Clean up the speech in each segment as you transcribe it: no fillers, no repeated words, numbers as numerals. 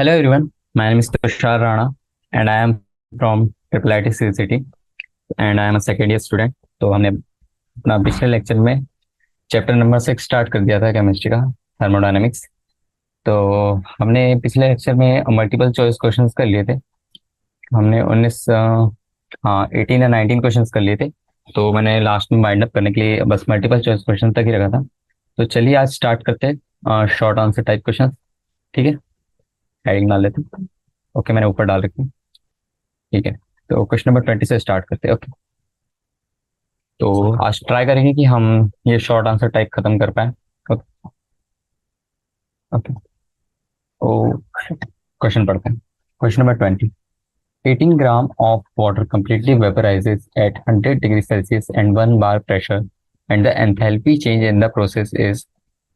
Hello everyone, my name is Tushar Rana and I am from Triple IT City and I am a second year student. तो हमने अपना पिछले lecture में chapter number 6 start कर दिया था chemistry का, थर्मोडायनेमिक्स। तो हमने पिछले लेक्चर में मल्टीपल चॉइस क्वेश्चंस कर लिए थे। हमने 19 हाँ 18 या 19 क्वेश्चंस कर लिए थे। तो मैंने लास्ट में वाइंड अप करने के लिए बस मल्टीपल चॉइस क्वेश्चन तक ही रखा था। तो चलिए आज स्टार्ट करते हैं शॉर्ट आंसर टाइप क्वेश्चन। ठीक है, हेडिंग डाल लेते हैं। ओके, मैंने ऊपर डाल रखी है। ठीक है, तो क्वेश्चन नंबर 20 से स्टार्ट करते हैं। ओके, तो आज ट्राई करेंगे कि हम ये शॉर्ट आंसर टाइप खत्म कर पाए। ओके ओके, तो क्वेश्चन पढ़ते हैं। Question number 20। 18 gram of water completely vaporizes at 100 degree Celsius and 1 bar pressure and the enthalpy change in the process is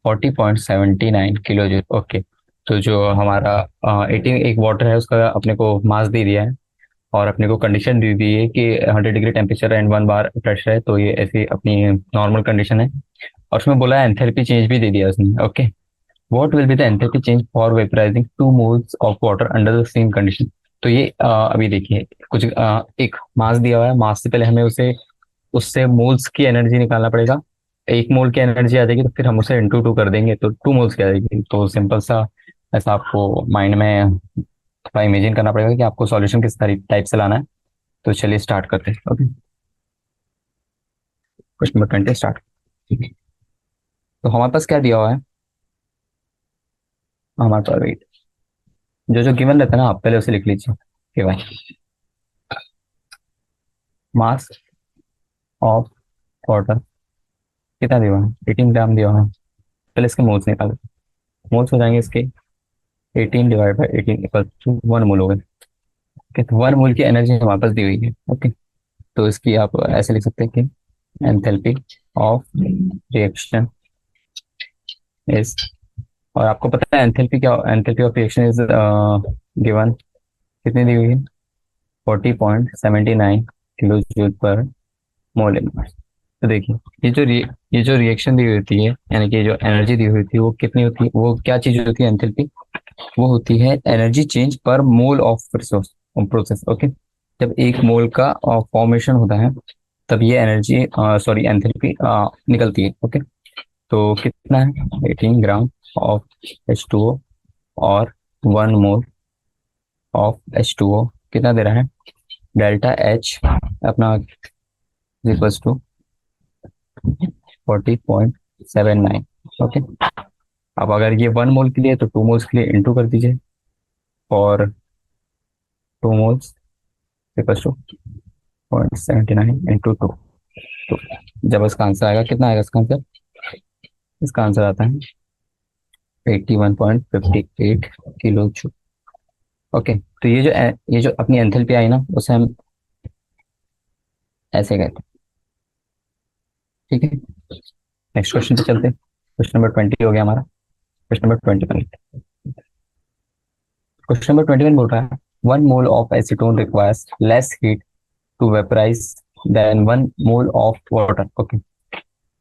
40.79 kilo joule. Okay, तो जो हमारा 18 एक वाटर है उसका अपने को मास दे दिया है और अपने को कंडीशन दी दी है कि 100 degree temperature and 1 bar pressure है। तो ये ऐसी अपनी नॉर्मल कंडीशन है और उसमें बोला है एंथैल्पी चेंज भी दे दिया उसने। Okay, what will be the enthalpy change for वेपराइजिंग 2 moles of water under the same condition. तो ये अभी देखिए कुछ एक मास दिया हुआ है। मास से पहले हमें उसे उससे मोल्स की एनर्जी निकालना पड़ेगा। 1 मोल की एनर्जी आ जाएगी तो फिर हम उसे इंटू 2 कर देंगे तो 2 मोल्स की आ जाएगी। तो सिंपल सा ऐसा आपको माइंड में थोड़ा इमेजिन करना पड़ेगा कि आपको सॉल्यूशन किस टाइप से लाना है। तो चलिए स्टार्ट करते हैं। Okay, question number 20 start. तो हमारे पास क्या दिया हुआ है? हमारे पास वेट जो जो गिवन रहता है ना, आप पहले उसे लिख लीजिए कि भाई मास ऑफ वाटर कितना दिया हुआ है? 18 ग्राम दिया हुआ है। पहले इसके मोल्स निकालो। मोल्स हो जाएंगे इसके 18 डिवाइड बाई 18 इक्वल टू 1 मोल हो गए। ओके, तो 1 मोल की एनर्जी हमारे पास दी हुई है। ओके, तो इसकी आप ऐसे लिख सकते हैं कि एंथैल्पी ऑफ रिएक्शन इज, और आपको पता है एंथैल्पी क्या, enthalpy of reaction is given कितनी दी हुई है? 40.79 किलो जूल पर मोल इनवर्स। तो देखिए ये जो रिएक्शन दी हुई होती है, यानी कि जो एनर्जी दी हुई थी वो कितनी होती है, वो क्या चीज होती है एंथैल्पी? वो होती है एनर्जी चेंज पर mole of resource process. Okay, जब 1 मोल का फॉर्मेशन होता है तब ये एनर्जी सॉरी एंथैल्पी निकलती है। ओके, तो कितना है? 18 ग्राम ऑफ H2O और 1 मोल ऑफ H2O कितना दे रहा है? डेल्टा एच अपना इक्वल्स टू 40.79। ओके, अब अगर ये 1 मोल के लिए तो 2 मोल्स के लिए इंटू कर दीजिए और 2 मोल्स इक्वल्स टू 0.79 इंटू 2। तो जब इसका आंसर आएगा, कितना आएगा इसका आंसर? इसका आंसर आता है 81.58 किलो जूल। ओके, तो ये जो अपनी एंथैल्पी आई ना उसे हम ऐसे कहते हैं। ठीक है, नेक्स्ट क्वेश्चन पे चलते हैं। क्वेश्चन नंबर 20 हो गया हमारा। Question number 21। क्वेश्चन नंबर 21 बोल रहा है 1 mole of acetone requires less heat to vaporize than 1 mole of water. Okay,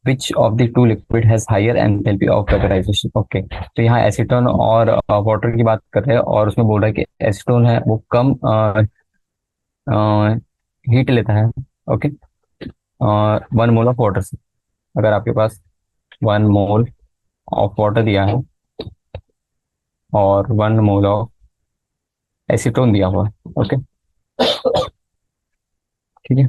which of the two liquid has higher enthalpy of vaporization. Okay, तो यहाँ एसीटोन और water की बात कर रहे हैं और उसमें बोल रहा है कि एसीटोन है वो कम हीट लेता है। ओके, 1 मोल ऑफ वाटर से, अगर आपके पास 1 मोल ऑफ वाटर दिया है और 1 मोल ऑफ एसीटोन दिया हुआ है। ओके, ठीक है,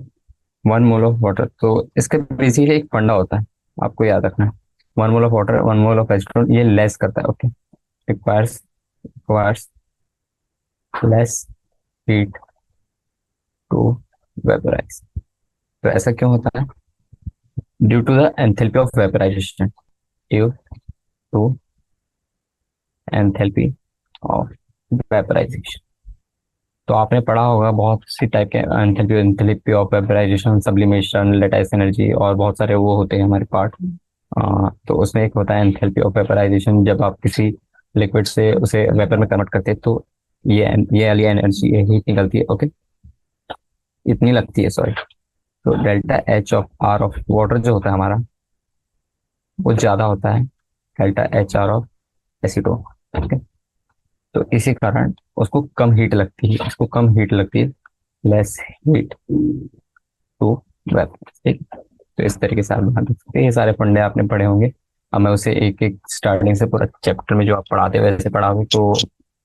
1 मोल ऑफ वाटर। तो इसका बेसिकली एक फंडा होता है, आपको याद रखना है। 1 mole of water 1 mole of acetone ये लेस करता है। Okay, requires less heat to vaporize. तो ऐसा क्यों होता है? Due to the enthalpy of vaporization, due to enthalpy of vaporization. तो आपने पढ़ा होगा बहुत सी टाइप के enthalpy, enthalpy of vaporization, sublimation, lattice energy और बहुत सारे वो होते हैं हमारे पार्ट। तो उसमें एक होता है एंथैल्पी ऑफ वेपराइजेशन, जब आप किसी लिक्विड से उसे वेपर में कन्वर्ट करते हैं तो ये वाली एनर्जी हीट निकलती है। ओके, इतनी लगती है सॉरी। तो delta H of R of water जो होता है हमारा वो ज्यादा होता है delta H R of acetone. Okay, तो इसी कारण उसको कम हीट लगती है, इसको कम हीट लगती है, लेस हीट टू वेपर, ठीक। तो इस तरीके से आप ध्यान रख सकते हैं, ये सारे फंडे आपने पढ़े होंगे। अब मैं उसे एक एक स्टार्टिंग से पूरा चैप्टर में जो आप पढ़ाते हैं वैसे पढ़ाओगे तो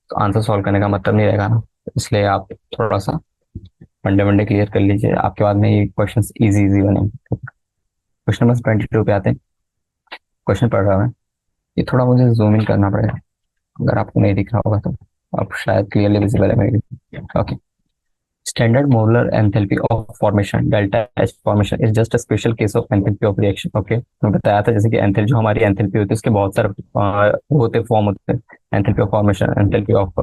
आंसर सॉल्व करने का मतलब नहीं रहेगा ना। इसलिए आप थोड़ा सा फंडे वंडे क्लियर कर लीजिए, आपके बाद में ये क्वेश्चन इजी इजी बनेंगे। क्वेश्चन नंबर 22 पे आते हैं। क्वेश्चन पढ़ रहा है, ये थोड़ा मुझे जूम इन करना पड़ेगा, अगर आपको नहीं दिख रहा होगा तो आप शायद क्लियरली विजिबल है मेरी। Okay. Standard molar enthalpy of formation delta H formation is just a special case of enthalpy of reaction. Okay, मैं बताया था जैसे कि एंथैल्पी, जो हमारी एंथैल्पी होती है उसके बहुत सारे होते फॉर्म होते हैं। Enthalpy of formation, enthalpy of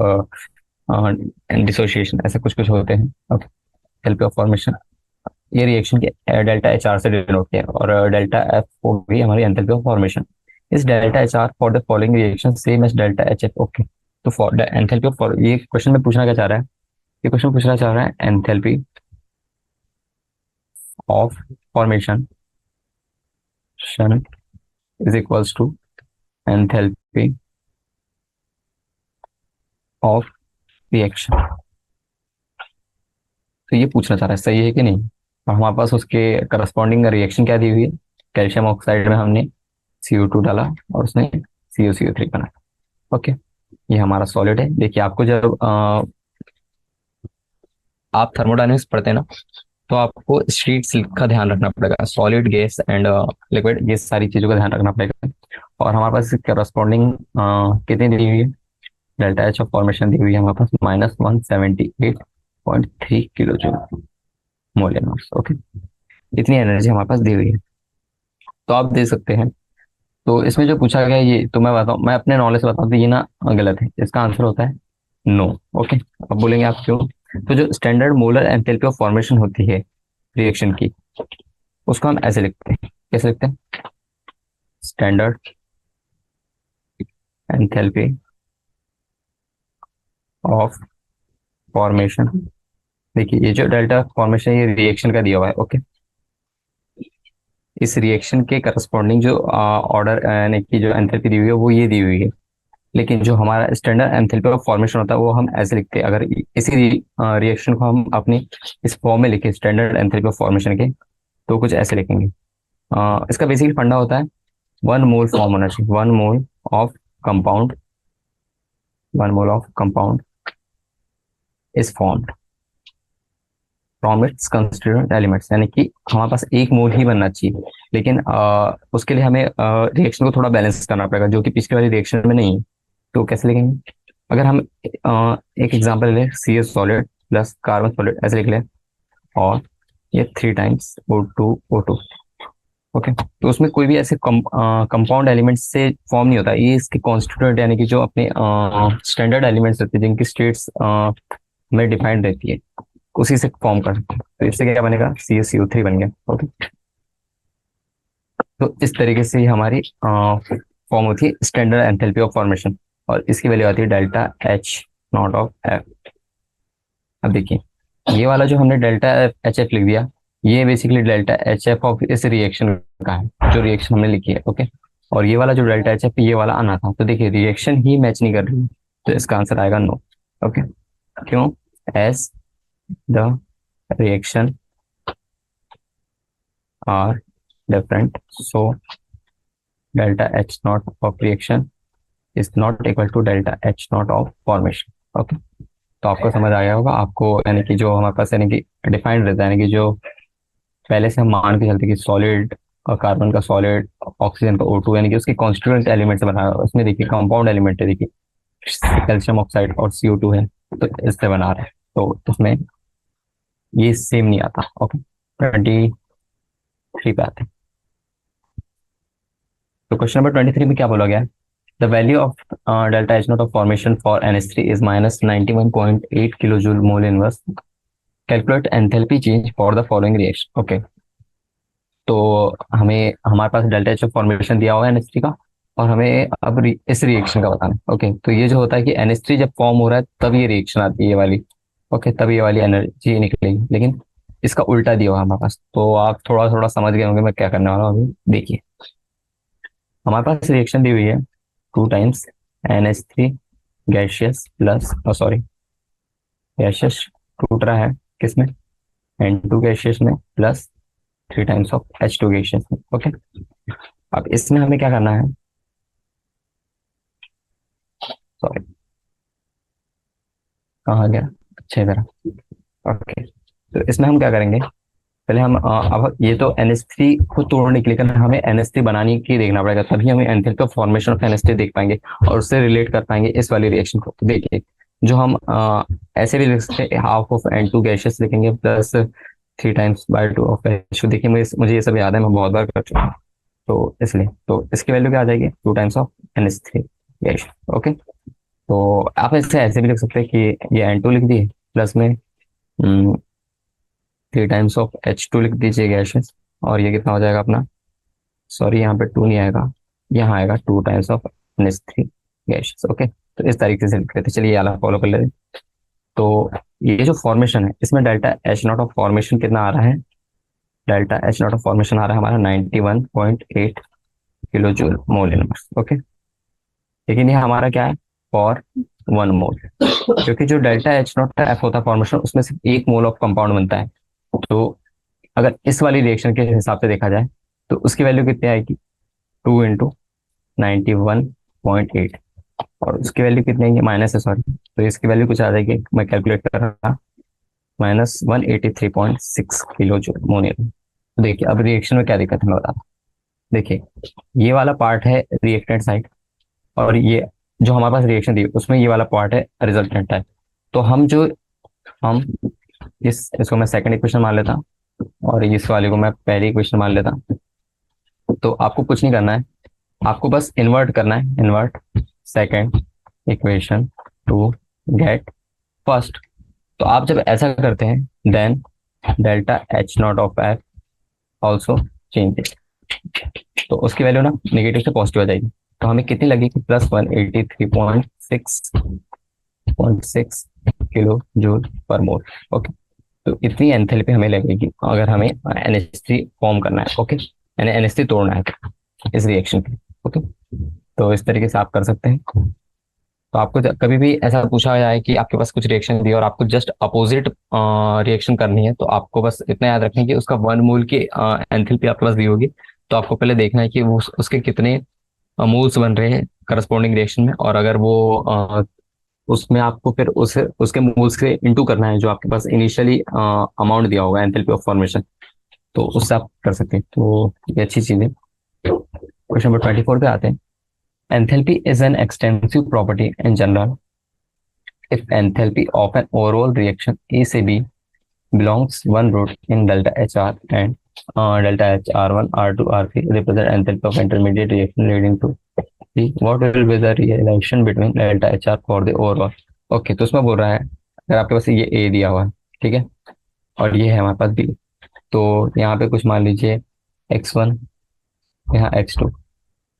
dissociation, ऐसे कुछ कुछ होते हैं। ओके। एंथैल्पी ऑफ फॉर्मेशन ये रिएक्शन के डेल्टा एच आर से डिनोट किया है, और डेल्टा एफ को भी हमारी enthalpy of formation. Is delta H R for the following reaction same as delta H F. Okay. तो फॉर एंथैल्पी ऑफ, ये क्वेश्चन में पूछना क्या चाह रहा है, ये क्वेश्चन पूछना चाह रहा है enthalpy of formation is equals to enthalpy of reaction. तो ये पूछना चाह रहा है सही है कि नहीं, और हमारे पास उसके करस्पॉन्डिंग रिएक्शन क्या दी हुई है। कैल्शियम ऑक्साइड में हमने CO2 डाला और उसने CuCO3 बना। ओके। ये हमारा सॉलिड है। देखिए आपको जब आप थर्मोडायनेमिक्स पढ़ते हैं ना, तो आपको स्ट्रीट का ध्यान रखना पड़ेगा, सॉलिड गैस एंड लिक्विड, ये सारी चीजों का ध्यान रखना पड़ेगा। और हमारे पास करस्पॉन्डिंग कितनी दी हुई है, डेल्टा एच ऑफ फॉर्मेशन दी हुई है हमारे पास -178.3 kilo joule mole inverse. Okay. इतनी एनर्जी हमारे पास दी हुई है, तो आप दे सकते हैं। तो इसमें जो पूछा गया है, ये तो मैं बताऊं, मैं अपने नॉलेज से बताऊं तो ये ना गलत है, इसका आंसर होता है नो। ओके। अब बोलेंगे आप क्यों। तो जो standard molar enthalpy of formation होती है रिएक्शन की, उसको हम ऐसे लिखते हैं, कैसे लिखते हैं, स्टैंडर्ड एंथैल्पी ऑफ फॉर्मेशन। देखिए ये जो डेल्टा फॉर्मेशन ये रिएक्शन का दिया हुआ है। ओके। इस रिएक्शन के करस्पॉन्डिंग जो ऑर्डर यानी कि जो एंथैल्पी दी हुई है वो ये दी हुई है, लेकिन जो हमारा स्टैंडर्ड एंथैल्पी ऑफ फॉर्मेशन होता है वो हम ऐसे लिखते हैं। अगर इसी रिएक्शन को हम अपनी इस फॉर्म में लिखे स्टैंडर्ड एंथैल्पी ऑफ फॉर्मेशन के, तो कुछ ऐसे लिखेंगे। इसका बेसिकली फंडा होता है 1 मोल फॉर्म होना चाहिए, 1 mole of compound, 1 mole of compound is formed from its constituent elements, यानी कि हमारे पास 1 मोल ही बनना चाहिए। लेकिन उसके लिए हमें रिएक्शन को थोड़ा बैलेंस करना पड़ेगा, जो कि पिछले वाली रिएक्शन में नहीं है। तो कैसे लिखेंगे, अगर हम एक एग्जांपल ले, CS solid plus carbon solid ऐसे लिख ले, और ये 3 टाइम्स O2O2। ओके। तो उसमें कोई भी ऐसे कंपाउंड एलिमेंट्स से फॉर्म नहीं होता, ये इसके कॉन्स्टिट्यूएंट यानी कि जो अपने स्टैंडर्ड एलिमेंट्स रहते हैं जिनकी स्टेट्स में डिफाइंड रहती है, उसी से फॉर्म कर सकते हैं। तो इससे क्या बनेगा, CaCO3 बन गया। ओके। तो इस तरीके से हमारी फॉर्म होती है स्टैंडर्ड एंथैल्पी ऑफ फॉर्मेशन, और इसकी वैल्यू आती है delta H not of F। अब देखिए ये वाला जो हमने डेल्टा एच एफ लिख दिया, ये basically delta H F of इस रिएक्शन का है, जो रिएक्शन हमने लिखी है। ओके। और ये वाला जो डेल्टा एच एफ ये वाला आना था, तो देखिए रिएक्शन ही मैच नहीं कर रही, तो इसका आंसर आएगा नो। ओके। क्यों, as the reaction are different, so delta H not of reaction is not equal to delta H not of formation. Okay. तो आपको समझ आ गया होगा, आपको यानी कि जो हमारे पास यानी कि डिफाइंड रहता है, यानी कि जो पहले से हम मान के चलते कि सॉलिड और कार्बन का सॉलिड, ऑक्सीजन का O2, यानी कि उसके कॉन्स्टिट्यूएंट एलिमेंट से बना है। उसमें देखिए कंपाउंड एलिमेंट है, देखिए कैल्शियम ऑक्साइड और CO2 है, तो इससे बना रहा है, तो इसमें ये सेम नहीं आता। ओके। 23 पे आते हैं। तो क्वेश्चन नंबर 23 में क्या बोला गया है, the value of delta H not of formation for NH3 is -91.8 kilo joule mole inverse, calculate enthalpy change for the following reaction. Okay. तो हमें हमारे पास डेल्टा एच फॉर्मेशन दिया हुआ है NH3 का, और हमें अब इस रिएक्शन का बताना है। ओके। तो ये जो होता है कि NH3 जब फॉर्म हो रहा है तब ये रिएक्शन आती है, ये वाली। ओके। तब ये वाली एनर्जी निकलेगी, लेकिन इसका उल्टा दिया हुआ है हमारे पास, तो आप थोड़ा थोड़ा समझ गए होंगे मैं क्या करने वाला हूँ अभी। देखिए हमारे पास रिएक्शन दी हुई है 2 times NH3 gaseous plus, sorry, gaseous टूट रहा है किसमें, N2 गैशियस में plus 3 times of H2 gaseous में। ओके, अब इसमें हमें क्या करना है, सॉरी कहाँ गया, अच्छे तरह। ओके, तो इसमें हम क्या करेंगे, पहले हम अब ये तो NH3 को तोड़ने के लिए करना है, हमें NH3 बनाने की देखना पड़ेगा, तभी हमें एंथैल्पी का फॉर्मेशन ऑफ NH3 देख पाएंगे और उससे रिलेट कर पाएंगे इस वाली रिएक्शन को। देखिए, जो हम ऐसे भी लिख सकते हैं, हाफ ऑफ N2 गैसेस लिखेंगे प्लस 3 टाइम्स/2 ऑफ H2। देखिए मुझे ये सब याद है, मैं बहुत बार कर चुका हूँ, तो इसलिए तो इसकी वैल्यू क्या आ जाएगी, 2 times of NH3 gas. Okay, तो आप इसे ऐसे भी लिख सकते हैं कि ये N2 लिख दिए प्लस में 3 टाइम्स ऑफ H2 लिख दीजिए गैसेस, और ये कितना हो जाएगा अपना, सॉरी यहाँ पे 2 नहीं आएगा, यहाँ आएगा 2 times of NH3 gases. Okay, तो इस तरीके से लिख लेते, चलिए ये वाला फॉलो कर लेते। तो ये जो फॉर्मेशन है, इसमें डेल्टा H0 ऑफ फॉर्मेशन कितना आ रहा है, डेल्टा H0 ऑफ फॉर्मेशन आ रहा है हमारा 91.8 kilo joule mole inverse. Okay, लेकिन ये हमारा क्या है, फॉर 1 मोल, क्योंकि जो डेल्टा H0 का एफ होता है फॉर्मेशन, उसमें सिर्फ 1 मोल ऑफ कंपाउंड बनता है। तो अगर इस वाली रिएक्शन के हिसाब से देखा जाए तो उसकी वैल्यू कितनी आएगी, 2 × 91.8, और उसकी वैल्यू कितनी आएगी, माइनस है सॉरी, तो इसकी वैल्यू कुछ आ जाएगी, मैं कैलकुलेट कर रहा था, -183.6 किलो जूल मोल। तो देखिए अब रिएक्शन में क्या दिक्कत है मैं बताता हूँ। देखिए, ये वाला पार्ट है रिएक्टेंट साइड, और ये जो हमारे पास रिएक्शन दी उसमें ये वाला पार्ट है रिजल्टेंट है। तो हम इसको मैं सेकंड इक्वेशन मान लेता, और इस वाले को मैं पहली इक्वेशन मान लेता। तो आपको कुछ नहीं करना है, आपको बस इन्वर्ट करना है, invert second equation to get first. तो आप जब ऐसा करते हैं, then delta H0 of F also changes, तो उसकी वैल्यू ना नेगेटिव से पॉजिटिव आ जाएगी। तो हमें कितनी लगेगी, +183.6 किलो जूल पर मोल। ओके, तो इतनी एंथैल्पी हमें लगेगी अगर हमें NH3 फॉर्म करना है। ओके, यानी NH3 तोड़ना है इस रिएक्शन के। ओके, तो इस तरीके से आप कर सकते हैं। तो आपको कभी भी ऐसा पूछा जाए कि आपके पास कुछ रिएक्शन दी और आपको जस्ट अपोजिट रिएक्शन करनी है, तो आपको बस इतना याद रखना है कि उसका 1 मोल की एंथैल्पी आपके पास दी होगी, तो आपको पहले देखना है कि वो उसके कितने मोल्स बन रहे हैं करस्पॉन्डिंग रिएक्शन में, और अगर वो उसमें आपको फिर उसके मोल्स से इनटू करना है जो आपके पास इनिशियली अमाउंट दिया होगा एंथैल्पी ऑफ फॉर्मेशन, तो उससे आप कर सकते हैं। तो ये अच्छी चीज है। क्वेश्चन नंबर 24 पे आते हैं। Enthalpy is an extensive property in general if enthalpy of an overall reaction A से B belongs one root in delta HR and delta H R1 R2 R3 represent enthalpy of intermediate reaction leading to B, what will be the relation between delta HR for the overall। Okay, तो उसमें बोल रहा है अगर आपके पास ये A दिया हुआ है, ठीक है, और ये है हमारे पास B, तो यहाँ पे कुछ मान लीजिए X1, यहाँ X2,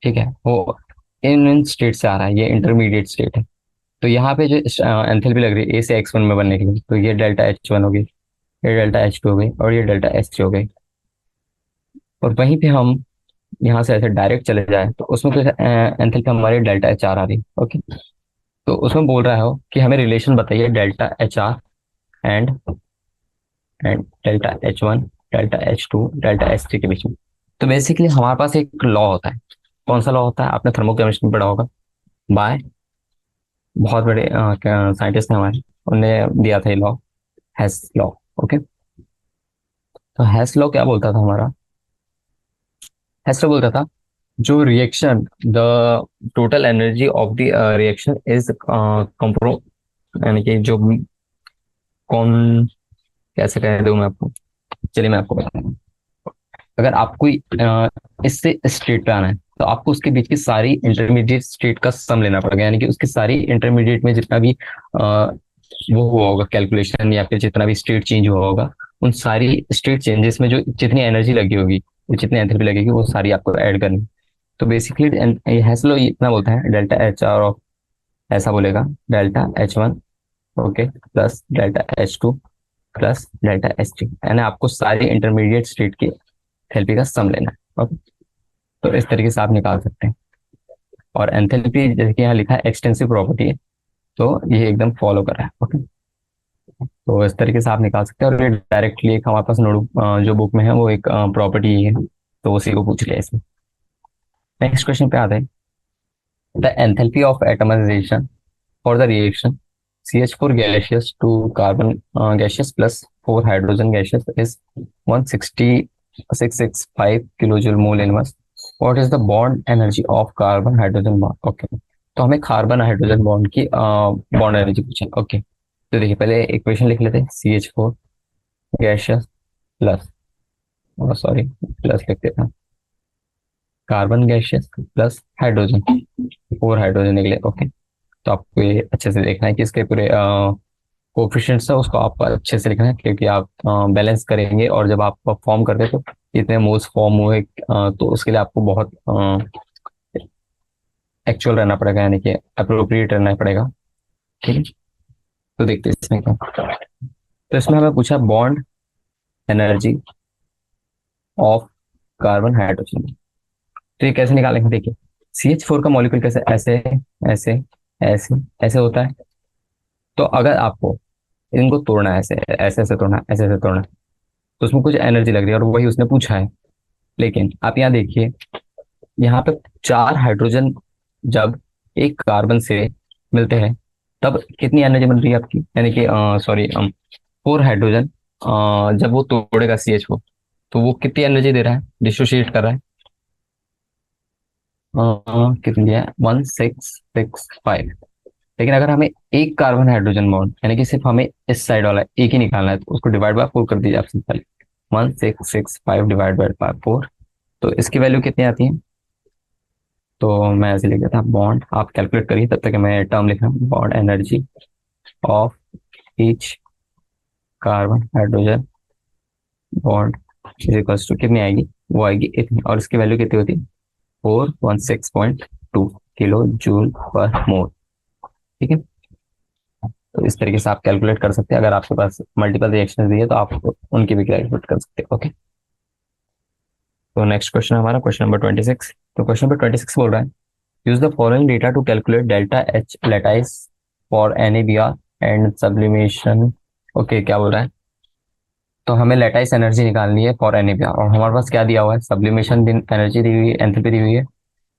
ठीक है, वो इन स्टेट से आ रहा है, ये इंटरमीडिएट स्टेट है। तो यहाँ पे जो एंथैल्पी लग रही है A से X1 में बनने के लिए, तो ये डेल्टा H1 हो गई, ये डेल्टा H2 हो गई, और ये डेल्टा H3 हो गई। और वहीं पे हम यहाँ से ऐसे डायरेक्ट चले जाए तो उसमें कुछ एंथैल्पी हमारी डेल्टा HR आ रही है। ओके, तो उसमें बोल रहा हो कि हमें रिलेशन बताइए delta HR and and delta H1, delta H2, delta H3 के बीच में। तो बेसिकली हमारे पास एक लॉ होता है, कौन सा लॉ होता है, आपने थर्मोकेमिस्ट्री में पढ़ा होगा, बाय बहुत बड़े साइंटिस्ट हैं हमारे, उन्होंने दिया था ये लॉ, हेस लॉ। ओके, तो हेस लॉ क्या बोलता था हमारा, हेस लॉ बोलता था जो reaction the total energy of the reaction is कंप्रो, यानी कि जो कौन, कैसे कह दूं मैं आपको, चलिए मैं आपको बताऊंगा। अगर आपको इससे स्टेट पे आना है तो आपको उसके बीच की सारी इंटरमीडिएट स्टेट का सम लेना पड़ेगा, यानी कि उसकी सारी इंटरमीडिएट में जितना भी वो हुआ होगा कैलकुलेशन, या फिर जितना भी स्टेट चेंज हुआ होगा, उन सारी स्टेट चेंजेस में जो जितनी एनर्जी लगी होगी, जितनी एंथैल्पी लगेगी, वो सारी आपको ऐड करनी। तो बेसिकली हेसलो इतना बोलता है डेल्टा HR ऑफ, ऐसा बोलेगा delta H1 okay plus delta H2 plus delta H3, यानी आपको सारी इंटरमीडिएट स्टेट की एंथैल्पी का सम लेना है। ओके, तो इस तरीके से आप निकाल सकते हैं। और एंथैल्पी जैसे कि यहाँ लिखा है एक्सटेंसिव प्रॉपर्टी है, तो ये एकदम फॉलो कर रहा है। ओके, तो इस तरीके से आप निकाल सकते हैं। और ये डायरेक्टली एक हमारे पास नोट जो बुक में है वो एक प्रॉपर्टी है, तो उसी को पूछ लिया इसमें। नेक्स्ट क्वेश्चन पे आते हैं। The enthalpy of atomization for the reaction CH4 gaseous to carbon gaseous plus 4 hydrogen gaseous is 16665 kilojoule mole inverse. What is the bond energy of carbon hydrogen bond? Okay, तो हमें carbon hydrogen bond की bond energy पूछा। Okay, तो देखिए पहले equation लिख लेते हैं। CH4 gaseous plus, sorry plus लिख देते हैं, carbon gaseous plus hydrogen, 4 hydrogen निकले। ओके, तो आपको ये अच्छे से देखना है कि इसके पूरे कोफिशिएंट्स है उसको आपको अच्छे से लिखना है, क्योंकि आप बैलेंस करेंगे और जब आप फॉर्म करते हैं तो इतने मोल्स फॉर्म हुए, तो उसके लिए आपको बहुत एक्चुअल रहना पड़ेगा, यानी कि अप्रोप्रिएट रहना पड़ेगा। ठीक है, तो देखते हैं इसमें क्या। तो इसमें हमें पूछा bond energy of carbon hydrogen. तो ये कैसे निकालेंगे, देखिए CH4 का मॉलिक्यूल कैसे ऐसे ऐसे ऐसे ऐसे होता है। तो अगर आपको इनको तोड़ना है, ऐसे ऐसे ऐसे तोड़ना है, ऐसे ऐसे तोड़ना है, तो उसमें कुछ एनर्जी लग रही है और वही उसने पूछा है। लेकिन आप यहाँ देखिए, यहाँ पे 4 हाइड्रोजन जब एक कार्बन से मिलते हैं तब कितनी एनर्जी बन रही है आपकी, यानी कि सॉरी 4 हाइड्रोजन जब वो तोड़ेगा CH4, तो वो कितनी एनर्जी दे रहा है, डिसोशिएट कर रहा है। कितनी है, 1665। लेकिन अगर हमें एक कार्बन हाइड्रोजन बॉन्ड, यानी कि सिर्फ हमें इस साइड वाला एक ही निकालना है, तो उसको डिवाइड बाय 4 कर दीजिए आप सिंपल। 1665 डिवाइड बाय 4, तो इसकी वैल्यू कितनी आती है। तो मैं ऐसे लिख देता हूँ बॉन्ड, आप कैलकुलेट करिए तब तक मैं टर्म लिख रहा हूँ। Bond energy of each carbon hydrogen bond is equals to कितनी आएगी, वो आएगी इतनी, और इसकी वैल्यू कितनी होती है, 416.2 किलो जूल पर मोल। ठीक है, तो इस तरीके से आप कैलकुलेट कर सकते हैं। अगर आपके पास मल्टीपल रिएक्शन दिए तो आप उनकी भी कैलकुलेट कर सकते हैं। ओके, तो नेक्स्ट क्वेश्चन हमारा क्वेश्चन नंबर 26। तो क्वेश्चन नंबर 26 बोल रहा है use the following data to calculate delta H lattice for NABR and sublimation. Okay, क्या बोल रहा है, तो हमें लेटाइस एनर्जी निकालनी है फॉर NABR, और हमारे पास क्या दिया हुआ है, सब्लिमेशन एनर्जी दी हुई है, एंथैल्पी दी हुई है,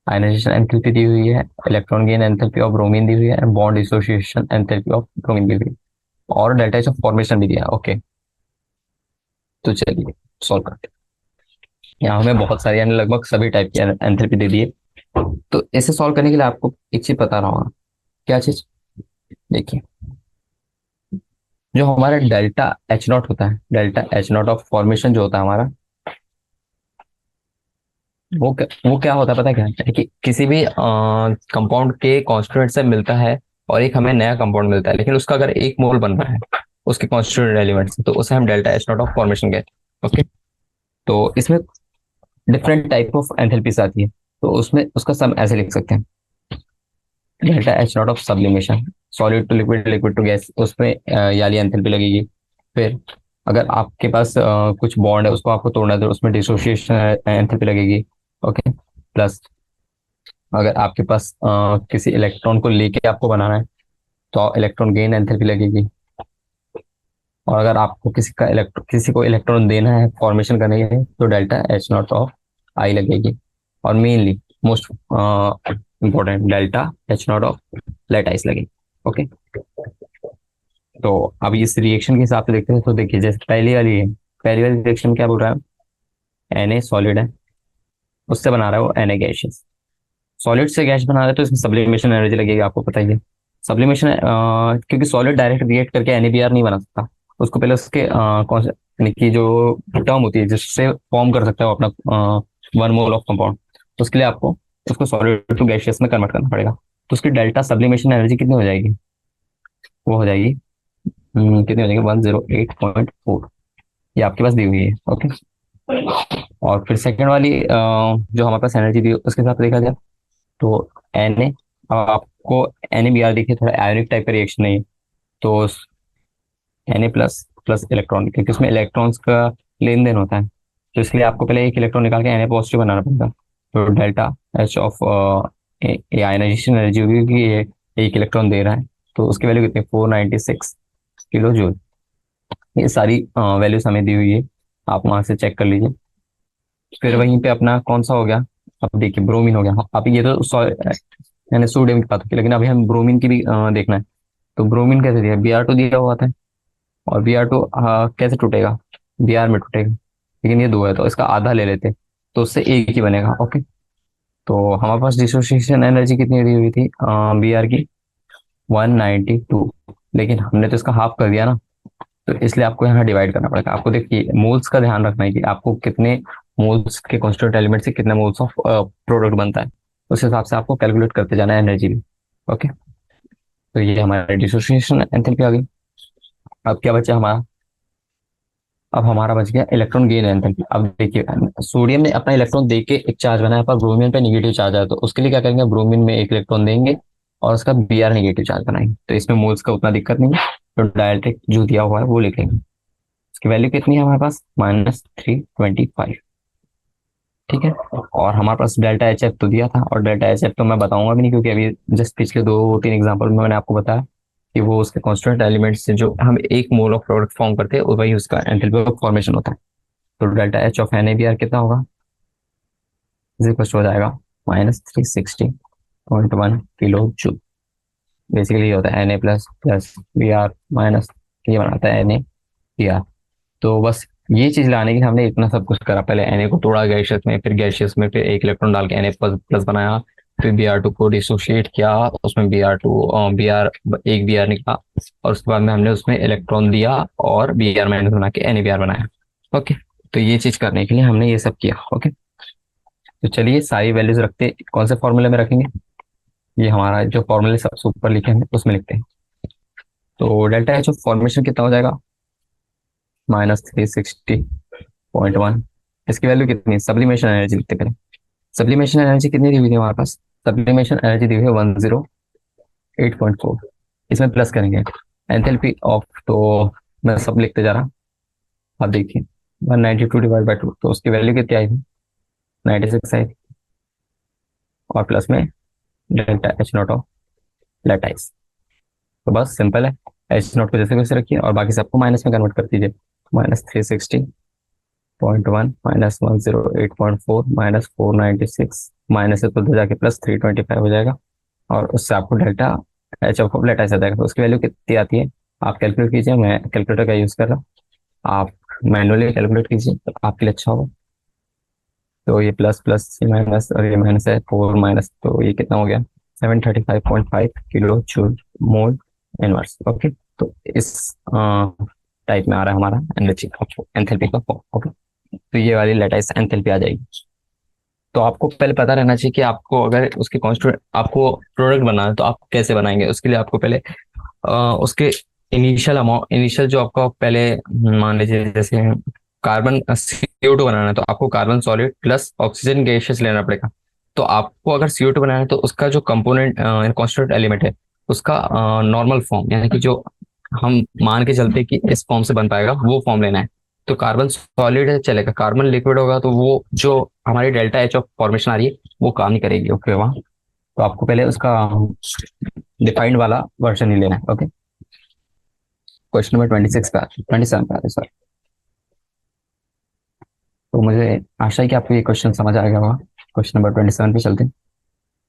आयनाइजेशन एंथैल्पी दी हुई है, electron gain enthalpy of bromine दी हुई है, and bond dissociation enthalpy of bromine दी हुई है, और डेल्टा एच ऑफ फॉर्मेशन भी दिया है। ओके, तो चलिए सॉल्व करते हैं। यहाँ हमें बहुत सारी, यानी लगभग सभी टाइप की एंथैल्पी दे दी है। तो इसे सॉल्व करने के लिए आपको एक चीज पता रहा होगा, क्या चीज, देखिए जो हमारा डेल्टा एच नॉट होता है, delta H not of formation जो होता है हमारा, वो क्या होता है पता है, क्या है कि किसी भी कंपाउंड के कॉन्स्टिट्यूएंट से मिलता है और एक हमें नया कंपाउंड मिलता है, लेकिन उसका अगर एक मोल बन रहा है उसके कॉन्स्टिट्यूएंट एलिमेंट से, तो उसे हम delta H not of formation कहते हैं। ओके, तो इसमें डिफरेंट टाइप ऑफ एंथैल्पीज आती है, तो उसमें उसका सम ऐसे लिख सकते हैं, delta H not of sublimation, solid to liquid, liquid to gas, उसमें ये वाली एंथैल्पी लगेगी। फिर अगर आपके पास कुछ बॉन्ड है उसको आपको तोड़ना है तो उसमें डिसोसिएशन एंथैल्पी लगेगी। ओके, प्लस अगर आपके पास किसी इलेक्ट्रॉन को लेके आपको बनाना है तो इलेक्ट्रॉन गेन एंथैल्पी लगेगी। और अगर आपको किसी को इलेक्ट्रॉन देना है फॉर्मेशन करने के लिए तो डेल्टा एच नॉट ऑफ आई लगेगी। और mainly most important, delta H not of lattice लगेगी। ओके, तो अब इस रिएक्शन के हिसाब से देखते हैं। तो देखिए जैसे पहली वाली है, पहली वाली रिएक्शन क्या बोल रहा है, Na सॉलिड है, उससे बना रहा है वो Na गैसेस। सॉलिड से गैस बना रहा है तो इसमें सब्लिमेशन एनर्जी लगेगी, आपको पता ही है। सब्लिमेशन क्योंकि सॉलिड डायरेक्ट रिएक्ट करके NABR नहीं बना सकता, उसको पहले उसके कौन से, यानी कि जो टर्म होती है जिससे फॉर्म कर सकता है वो अपना 1 मोल ऑफ कंपाउंड, तो उसके लिए आपको उसको सॉलिड टू गैसियस में कन्वर्ट करना पड़ेगा। तो उसकी डेल्टा सब्लिमेशन एनर्जी कितनी हो जाएगी, वो हो जाएगी कितनी हो जाएगी, 108.4, ये आपके पास दी हुई है। ओके, और फिर सेकेंड वाली जो हमारे पास एनर्जी दी उसके साथ देखा जाए तो Na, अब आपको NABR देखिए थोड़ा आयोनिक टाइप का रिएक्शन नहीं है, तो Na प्लस प्लस इलेक्ट्रॉन, क्योंकि उसमें इलेक्ट्रॉन्स का लेन देन होता है, तो इसलिए आपको पहले एक इलेक्ट्रॉन निकाल के Na पॉजिटिव बनाना पड़ेगा। तो delta H of ionization energy होगी कि ये एक इलेक्ट्रॉन दे रहा है, तो उसकी वैल्यू कितनी, 496 किलो जूल। ये सारी वैल्यूज हमें दी हुई है, आप वहां से चेक कर लीजिए। फिर वहीं पे अपना कौन सा हो गया, अब देखिए ब्रोमीन हो गया। अब ये तो यानी सोडियम की बात होती है, लेकिन अभी हम ब्रोमीन की भी देखना है। तो ब्रोमीन कैसे दिया, Br2 दिया हुआ था, और Br2 कैसे टूटेगा, Br में टूटेगा, लेकिन ये दो है तो इसका आधा ले लेते, तो उससे एक ही बनेगा। ओके, तो हमारे पास डिसोसिएशन एनर्जी कितनी दी हुई थी Br की, 192, लेकिन हमने तो इसका हाफ कर दिया ना, तो इसलिए आपको यहाँ डिवाइड करना पड़ेगा। आपको देखिए मोल्स का ध्यान रखना है कि आपको कितने मोल्स के कॉन्स्टिट्यूएंट एलिमेंट से कितने मोल्स ऑफ प्रोडक्ट बनता है, उस हिसाब से आपको कैलकुलेट करते जाना है एनर्जी भी। ओके, तो ये हमारा डिसोसिएशन एंथैल्पी आ गई। अब क्या बचा हमारा, अब हमारा बच गया इलेक्ट्रॉन गेन एंथैल्पी। अब देखिए सोडियम ने अपना इलेक्ट्रॉन दे के एक चार्ज बनाया, पर ब्रोमीन पे निगेटिव चार्ज आया, तो उसके लिए क्या करेंगे, ब्रोमीन में एक इलेक्ट्रॉन देंगे और उसका Br निगेटिव चार्ज बनाएंगे, तो इसमें मोल्स का उतना दिक्कत नहीं है, तो डायरेक्ट जो दिया हुआ है वो लिख लेंगे। इसकी वैल्यू कितनी है हमारे पास, -325। ठीक है, और हमारे पास डेल्टा एच एफ तो दिया था, और डेल्टा एच एफ तो मैं बताऊंगा भी नहीं, क्योंकि अभी जस्ट पिछले 2-3 एग्जाम्पल में मैंने आपको बताया कि वो उसके कॉन्स्टेंट एलिमेंट से जो हम एक मोल ऑफ प्रोडक्ट फॉर्म करते हैं वही उसका एंथैल्पी ऑफ फॉर्मेशन होता है। तो डेल्टा एच ऑफ NaBr कितना होगा, इज इक्वल हो जाएगा -360.1 किलो जूल। बेसिकली ये होता है Na plus plus Br minus, ये बनाता है NaBr। तो बस ये चीज लाने के लिए हमने इतना सब कुछ करा, पहले Na को तोड़ा गैशियस में, फिर गैशियस में फिर एक इलेक्ट्रॉन डाल के Na प्लस बनाया, फिर Br2 को डिसोशिएट किया, उसमें एक Br निकला, और उसके बाद में हमने उसमें इलेक्ट्रॉन दिया और Br माइनस बना के NaBr बनाया। ओके, तो ये चीज करने के लिए हमने ये सब किया। ओके, तो चलिए सारी वैल्यूज रखते कौन से फॉर्मूले में रखेंगे, ये हमारा जो फॉर्मूले सबसे ऊपर लिखे हैं उसमें लिखते हैं। तो डेल्टा एच ऑफ फॉर्मेशन कितना हो जाएगा, -360.1। इसकी वैल्यू कितनी, सब्लिमेशन एनर्जी लिखते करें। सब्लिमेशन एनर्जी कितनी दी हुई थी हमारे पास, सब्लिमेशन एनर्जी दी हुई है 108.4। इसमें प्लस करेंगे एंथैल्पी ऑफ, तो मैं सब लिखते जा रहा, आप देखिए 192 डिवाइड बाई 2, तो उसकी वैल्यू कितनी आई थी, 96 आई, और प्लस में डेल्टा एच नॉट ऑफ लैटाइस। तो बस सिंपल है, एच नॉट को जैसे वैसे रखिए और बाकी सबको माइनस में कन्वर्ट कर दीजिए। -360.1 -108.4 -496, माइनस से तो जाके +325 हो जाएगा, और उससे आपको डेल्टा एच ऑफ लैटाइस आ जाएगा। तो उसकी वैल्यू कितनी आती है आप कैलकुलेट कीजिए, मैं कैलकुलेटर का यूज़ कर रहा हूँ, आप मैनुअली कैलकुलेट कीजिए तो आपके लिए अच्छा होगा। तो ये प्लस प्लस माइनस, और ये माइनस है 4 माइनस, तो ये कितना हो गया, 735.5 kilo joule mole inverse. Okay, तो इस टाइप में आ रहा है हमारा एनर्जी एंथैल्पी का फॉर्म। ओके, तो ये वाली लेटाइस एंथैल्पी आ जाएगी। तो आपको पहले पता रहना चाहिए कि आपको अगर उसके कॉन्स्टिट्यूएंट आपको प्रोडक्ट बनाना है तो आप कैसे बनाएंगे। उसके लिए आपको पहले उसके इनिशियल जो आपका पहले मान लीजिए जैसे कार्बन CO2 बनाना है, तो आपको carbon solid plus oxygen gases लेना पड़ेगा। तो आपको अगर CO2 बनाना है तो उसका जो कंपोनेंट कॉन्स्टिट्यूएंट एलिमेंट है उसका नॉर्मल फॉर्म, यानी कि जो हम मान के चलते कि इस फॉर्म से बन पाएगा वो फॉर्म लेना है। तो कार्बन सॉलिड है चलेगा, कार्बन लिक्विड होगा तो वो जो हमारी डेल्टा एच ऑफ फॉर्मेशन आ रही है वो काम नहीं करेगी। ओके, वहाँ तो आपको पहले उसका डिफाइंड वाला वर्जन ही लेना है। ओके, क्वेश्चन नंबर 26 पे 27 पे आते हैं सर। तो मुझे आशा है कि आपको ये क्वेश्चन समझ आ गया होगा। क्वेश्चन नंबर 27 पे चलते हैं।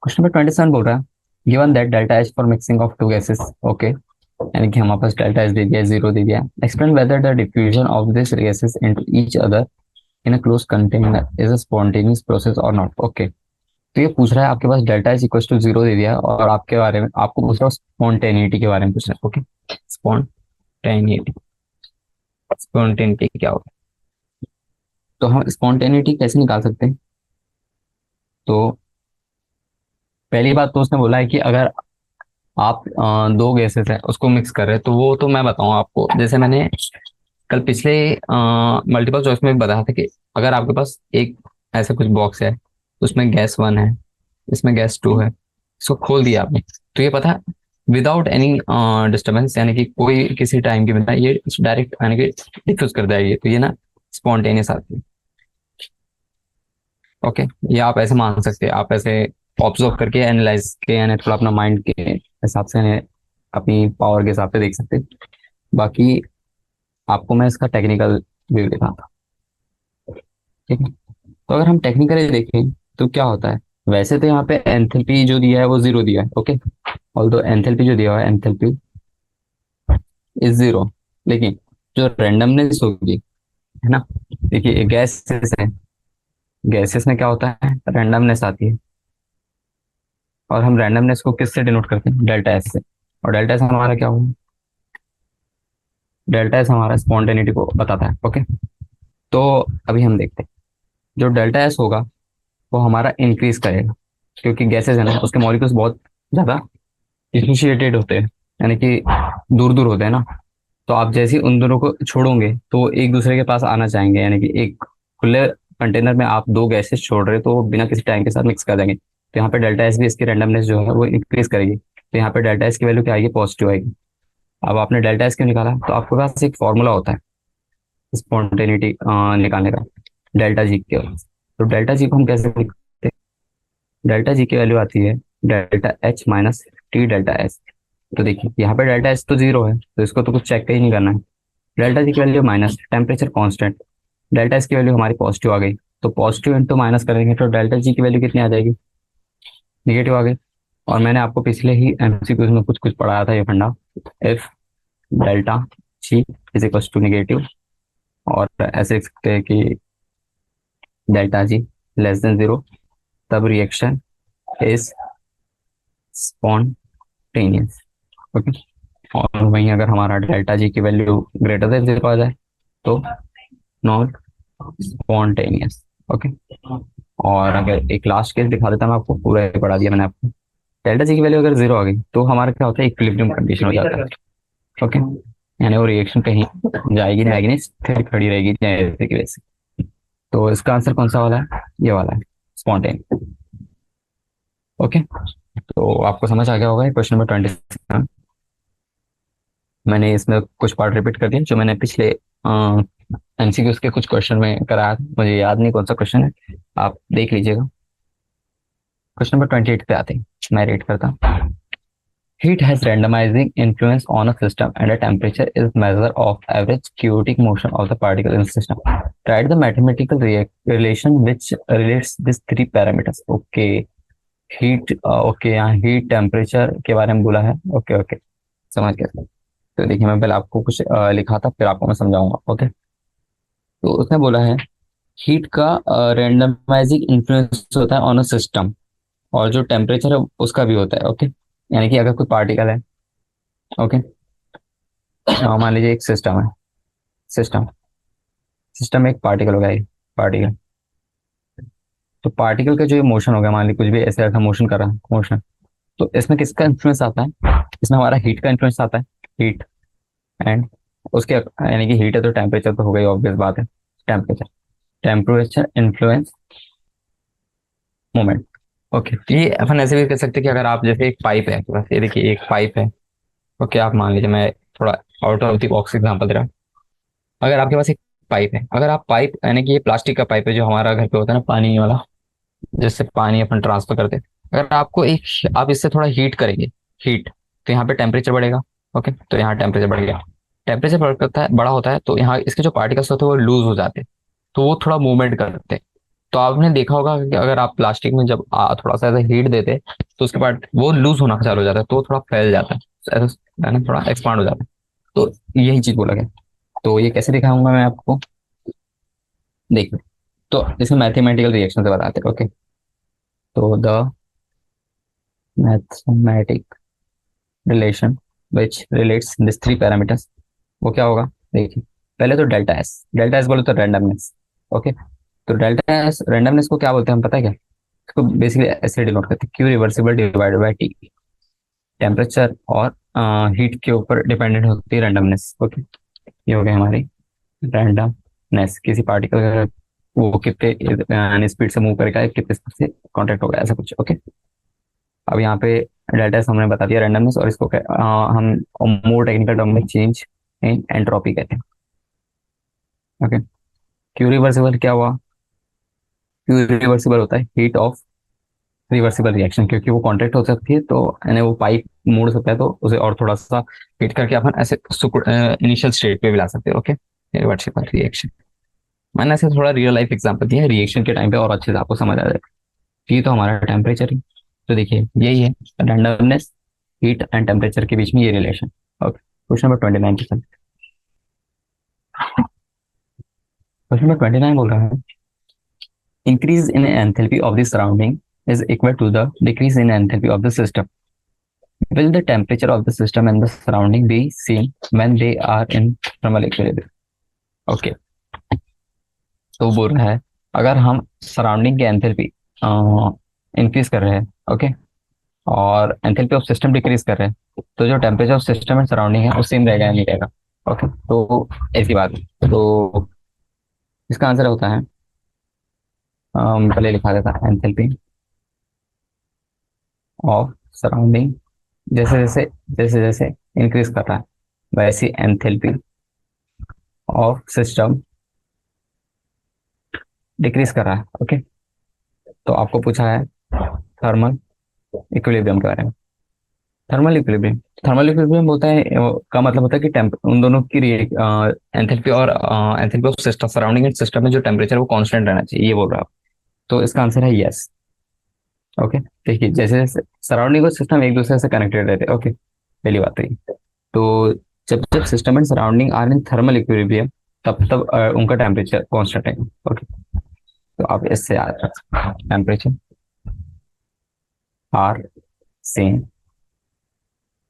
क्वेश्चन नंबर 27 बोल रहा है, given that delta H for mixing of two gases. Okay, यानी कि हमारे पास डेल्टा एच दे दिया, जीरो दे दिया। Explain whether the diffusion of this gases into each other in a close container is a spontaneous process or not. Okay, तो ये पूछ रहा है आपके पास delta H equal to zero दे दिया और आपके बारे में आपको पूछ रहा है स्पॉन्टेनिटी के बारे में पूछ रहा है। ओके, स्पॉन्टेनिटी, स्पॉन्टेनिटी क्या होता है, तो हम स्पॉन्टेनिटी कैसे निकाल सकते हैं। तो पहली बात तो उसने बोला है कि अगर आप दो गैसेस हैं उसको मिक्स कर रहे हैं, तो वो तो मैं बताऊं आपको, जैसे मैंने कल पिछले मल्टीपल चॉइस में भी बताया था कि अगर आपके पास एक ऐसा कुछ बॉक्स है, उसमें गैस 1 है, इसमें गैस 2 है, इसको खोल दिया आपने, तो ये पता विदाउट एनी डिस्टर्बेंस, यानी कि कोई किसी टाइम के बिना ये डायरेक्ट यानी कि डिफ्यूज कर जाएगी, तो ये ना स्पॉन्टेनियस आती है। ओके, ये आप ऐसे मान सकते हैं, आप ऐसे ऑब्जर्व करके एनालाइज के यानी थोड़ा अपना माइंड के हिसाब से अपनी पावर के हिसाब से देख सकते हैं। बाकी आपको मैं इसका टेक्निकल व्यू दिखाता हूँ, ठीक है। तो अगर हम टेक्निकली देखें तो क्या होता है, वैसे तो यहाँ पे एंथैल्पी जो दिया है वो जीरो दिया है, ओके। ऑल्दो एंथैल्पी जो दिया हुआ है, एंथैल्पी इज जीरो, लेकिन जो रेंडमनेस होगी, है ना, देखिए गैसेस है, गैसेस में क्या होता है, रैंडमनेस आती है। और हम रैंडमनेस को किससे डिनोट करते हैं, डेल्टा एस से। और डेल्टा एस हमारा क्या होगा, डेल्टा एस हमारा स्पॉन्टेनिटी को बताता है, ओके। तो अभी हम देखते हैं, जो डेल्टा एस होगा वो हमारा इंक्रीज करेगा, क्योंकि गैसेस है ना, उसके मॉलिक्यूल्स बहुत ज्यादा डिफरेंशिएटेड होते हैं, यानी कि दूर दूर होते हैं ना। तो आप जैसे ही उन दोनों को छोड़ोगे तो वो एक दूसरे के पास आना चाहेंगे, यानी कि एक खुले कंटेनर में आप दो गैसेस छोड़ रहे हो तो वो बिना किसी टाइम के साथ मिक्स कर देंगे। तो यहाँ पे डेल्टा एस भी इसकी रेंडमनेस जो है वो इंक्रीज करेगी, तो यहाँ पे डेल्टा एस की वैल्यू क्या आएगी, पॉजिटिव आएगी। अब आपने डेल्टा एस क्यों निकाला, तो आपके पास एक फॉर्मूला होता है स्पॉन्टेनिटी निकालने का, डेल्टा जी के। तो डेल्टा जी को हम कैसे लिखते हैं, डेल्टा जी की वैल्यू आती है delta H minus T delta S. तो देखिए यहाँ पे डेल्टा एस तो जीरो है, तो इसको तो कुछ चेक ही नहीं करना है। डेल्टा जी की value minus temperature constant, delta S की वैल्यू हमारी पॉजिटिव आ गई, तो पॉजिटिव इंटू माइनस करेंगे तो डेल्टा जी की वैल्यू कितनी आ जाएगी, निगेटिव आ गई। और मैंने आपको पिछले ही एमसीक्यूज में कुछ कुछ पढ़ाया था ये फंडा, if delta G is equal to negative, और ऐसे लिख सकते हैं कि delta G less than zero, तब रिएक्शन इज स्पॉन्टेनियस, ओके। और वहीं अगर हमारा डेल्टा जी की वैल्यू ग्रेटर देन जीरो आ जाए तो नॉट स्पॉन्टेनियस, ओके। और अगर एक लास्ट केस दिखा देता, मैं आपको पूरा ही पढ़ा दिया मैंने आपको। डेल्टा जी की वैल्यू अगर जीरो आ गई तो हमारा क्या होता है, इक्विलिब्रियम कंडीशन हो जाता है, ओके। यानी वो रिएक्शन कहीं जाएगी नहीं, आएगी नहीं, स्थिर खड़ी रहेगी जैसे की वैसे। तो इसका आंसर कौन सा वाला है, ये वाला है, स्पॉन्टेनियस, ओके। तो आपको समझ आ गया होगा क्वेश्चन नंबर 27। मैंने इसमें कुछ पार्ट रिपीट कर दिया जो मैंने पिछले एमसीक्यूज के कुछ क्वेश्चन में कराया था, मुझे याद नहीं कौन सा क्वेश्चन है, आप देख लीजिएगा। क्वेश्चन नंबर 28 पे आते हैं, मैं रीड करता हूँ। Heat has randomizing influence on a system and a temperature is measure of average chaotic motion of the particle in the system. Write the mathematical relation which relates these three parameters. Okay, heat, okay, यहाँ heat temperature के बारे में बोला है, okay okay, समझ गया। तो देखिए मैं पहले आपको कुछ लिखा था, फिर आपको मैं समझाऊंगा, ओके। तो उसने बोला है हीट का रेंडमाइजिंग इन्फ्लुएंस होता है ऑन अ सिस्टम, और जो टेम्परेचर है उसका भी होता है, ओके। यानी कि अगर कोई पार्टिकल है, ओके, मान लीजिए एक सिस्टम है, सिस्टम सिस्टम में एक पार्टिकल हो गया, पार्टिकल। तो पार्टिकल का जो ये मोशन हो गया, मान लीजिए कुछ भी ऐसे ऐसा मोशन कर रहा है, मोशन, तो इसमें किसका इन्फ्लुएंस आता है, इसमें हमारा हीट का इन्फ्लुएंस आता है, हीट। एंड उसके यानी कि हीट है तो टेम्परेचर तो हो गई, ऑब्वियस बात है, temperature, temperature influence moment, okay. ये अपन ऐसे भी कर सकते हैं कि अगर आप जैसे एक पाइप है आपके पास, ये देखिए एक पाइप है, ओके। आप मान लीजिए, मैं थोड़ा out of the box example दे रहा हूँ। अगर आपके पास एक पाइप है, अगर आप पाइप, यानी कि ये प्लास्टिक का पाइप है जो हमारा घर पे होता है ना, पानी वाला, जिससे पानी अपन ट्रांसफर करते हैं। अगर आपको एक, आप इससे थोड़ा हीट करेंगे, हीट, तो यहाँ पे टेम्परेचर बढ़ेगा, ओके। तो यहाँ टेम्परेचर बढ़ गया, टेम्परेचर बढ़ता है, बड़ा होता है, तो यहाँ इसके जो पार्टिकल्स होते हैं वो लूज हो जाते हैं, तो वो थोड़ा मूवमेंट करते हैं। तो आपने देखा होगा कि अगर आप प्लास्टिक में जब थोड़ा सा ऐसा हीट देते तो उसके बाद वो लूज होना चालू हो जाता है, तो वो थोड़ा फैल जाता है, ऐसा है ना, थोड़ा एक्सपांड हो जाता है। तो यही चीज बोला गया। तो ये कैसे दिखाऊंगा मैं आपको, देखिए। तो इसमें मैथमेटिकल रिएक्शन से बताते हैं, ओके। तो the mathematic relation which relates this three parameters, वो क्या होगा, देखिए। पहले तो डेल्टा एस, डेल्टा एस बोलो तो रैंडमनेस, ओके। तो डेल्टा एस रैंडमनेस को क्या बोलते हैं हम पता है क्या, इसको बेसिकली ऐसे डिनोट करते हैं, Q reversible divided by T, temperature और हीट के ऊपर डिपेंडेंट होती है रैंडमनेस, ओके। ये हो गया हमारी रैंडमनेस, किसी पार्टिकल का वो कितने स्पीड से मूव करेगा, कितने स्पीड से कॉन्टेक्ट होगा, ऐसा कुछ, ओके। अब यहाँ पे डेल्टा एस हमने बता दिया रैंडमनेस, और इसको हम मोर टेक्निकल टर्म में चेंज इन एंट्रोपी कहते हैं, ओके। क्यू रिवर्सिबल क्या हुआ, क्यू रिवर्सिबल होता है हीट ऑफ रिवर्सिबल रिएक्शन, क्योंकि वो कॉन्ट्रैक्ट हो सकती है तो यानी वो पाइप मुड़ सकता है, तो उसे और थोड़ा सा हीट करके अपन ऐसे इनिशियल स्टेट पे भी ला सकते हैं। Okay, reversible reaction. मैंने ऐसे थोड़ा रियल लाइफ एग्जांपल दिया है रिएक्शन के टाइम पे, और अच्छे से आपको समझ आ जाएगा। ये तो हमारा टेम्परेचर है, तो देखिए यही है रैंडमनेस, हीट एंड टेम्परेचर के बीच में ये relation. Okay, question number 29%। Question number 29 बोल रहा है, increase in enthalpy of the surrounding is equal to the decrease in enthalpy of the system. Will the temperature of the system and the surrounding be same when they are in thermal equilibrium? Okay, तो बोल रहा है अगर हम surrounding की enthalpy increase कर रहे हैं, ओके, और एंथैल्पी ऑफ सिस्टम डिक्रीज कर रहे हैं, तो जो temperature of system and surrounding है वो सेम रहेगा या नहीं रहेगा? ओके, तो ऐसी बात है। तो इसका आंसर होता है, पहले लिखा देता है एंथैल्पी ऑफ सराउंडिंग जैसे जैसे इंक्रीज कर रहा है, वैसी एंथैल्पी ऑफ सिस्टम डिक्रीज कर रहा है। ओके, तो आपको पूछा है थर्मल इक्विलिब्रियम के बारे में। थर्मल इक्विलिब्रियम होता है का मतलब होता है कि टेम्प उन दोनों की एंथैल्पी और enthalpy of system surrounding and system में जो टेम्परेचर वो कांस्टेंट रहना चाहिए, ये बोल रहा हूँ। तो इसका आंसर है यस। ओके, देखिए जैसे जैसे सराउंडिंग और सिस्टम एक दूसरे से कनेक्टेड रहते हैं। ओके, पहली बात तो ये। तो जब जब system and surrounding are in thermal equilibrium, तब तब उनका टेम्परेचर कांस्टेंट है। ओके, तो आप इससे याद रख सकते हैं temperature are same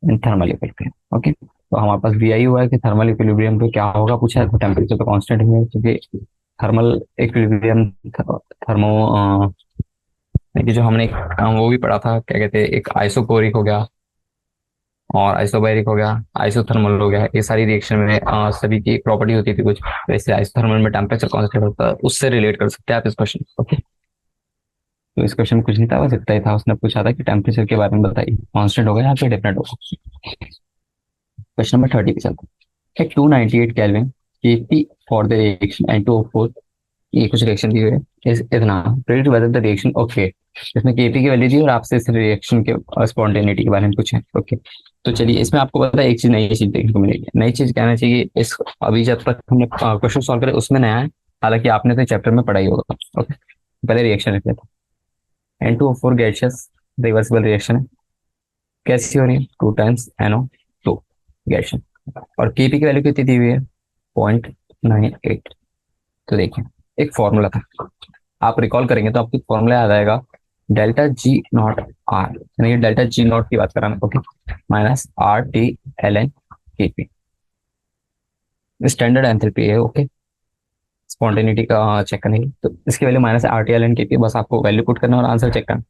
in thermal equilibrium. Okay, तो हमारे पास भी आई हुआ है कि थर्मल इक्विलिब्रियम पे क्या होगा पूछा है, तो टेम्परेचर तो कांस्टेंट ही है, क्योंकि थर्मल इक्विलिब्रियम थर्मो कि जो हमने वो भी पढ़ा था, क्या कहते हैं, एक आइसोकोरिक हो गया और आइसोबैरिक हो गया, आइसोथर्मल हो गया। ये सारी रिएक्शन में सभी की एक प्रॉपर्टी होती थी कुछ, वैसे आइसोथर्मल में टेम्परेचर कांस्टेंट होता है, उससे रिलेट कर सकते हैं आप इस क्वेश्चन। ओके, तो इस क्वेश्चन में कुछ नहीं था, बस इतना ही था। उसने पूछा था कि टेम्परेचर के बारे में बताइए, कांस्टेंट होगा या फिर डिफरेंट होगा। क्वेश्चन नंबर 30 पे चलते हैं। 298 kelvin KP for the reaction N2O4, ये कुछ रिएक्शन दी हुई है, इस इतना predict whether the reaction. Okay, इसमें केपी की वैल्यू दी और आपसे इस रिएक्शन के स्पॉन्टेनिटी के बारे में कुछ है। ओके, तो चलिए इसमें आपको पता है एक चीज, नई चीज देखने को मिलेगी। नई चीज कहना चाहिए इस, अभी जब तक हमने क्वेश्चन सॉल्व करे उसमें नया है, हालांकि आपने तो चैप्टर में पढ़ा ही होगा। ओके, पहले रिएक्शन रख लेते हैं। N2O4 गैसियस रिवर्सिबल रिएक्शन है, कैसी हो रही है, 2 टाइम्स NO2 गैसियस, और केपी की वैल्यू कितनी दी हुई है, 0.98। तो देखिए एक फॉर्मूला था, आप रिकॉल करेंगे तो आपको फॉर्मूला याद आएगा, डेल्टा जी नॉट आर, यानी डेल्टा जी नॉट की बात कर रहा हूं। Okay, minus RT ln Kp standard enthalpy है। ओके, स्पॉन्टेनिटी का चेक करेंगे तो इसकी value minus RT ln Kp, बस आपको वैल्यू पुट करना और आंसर चेक करना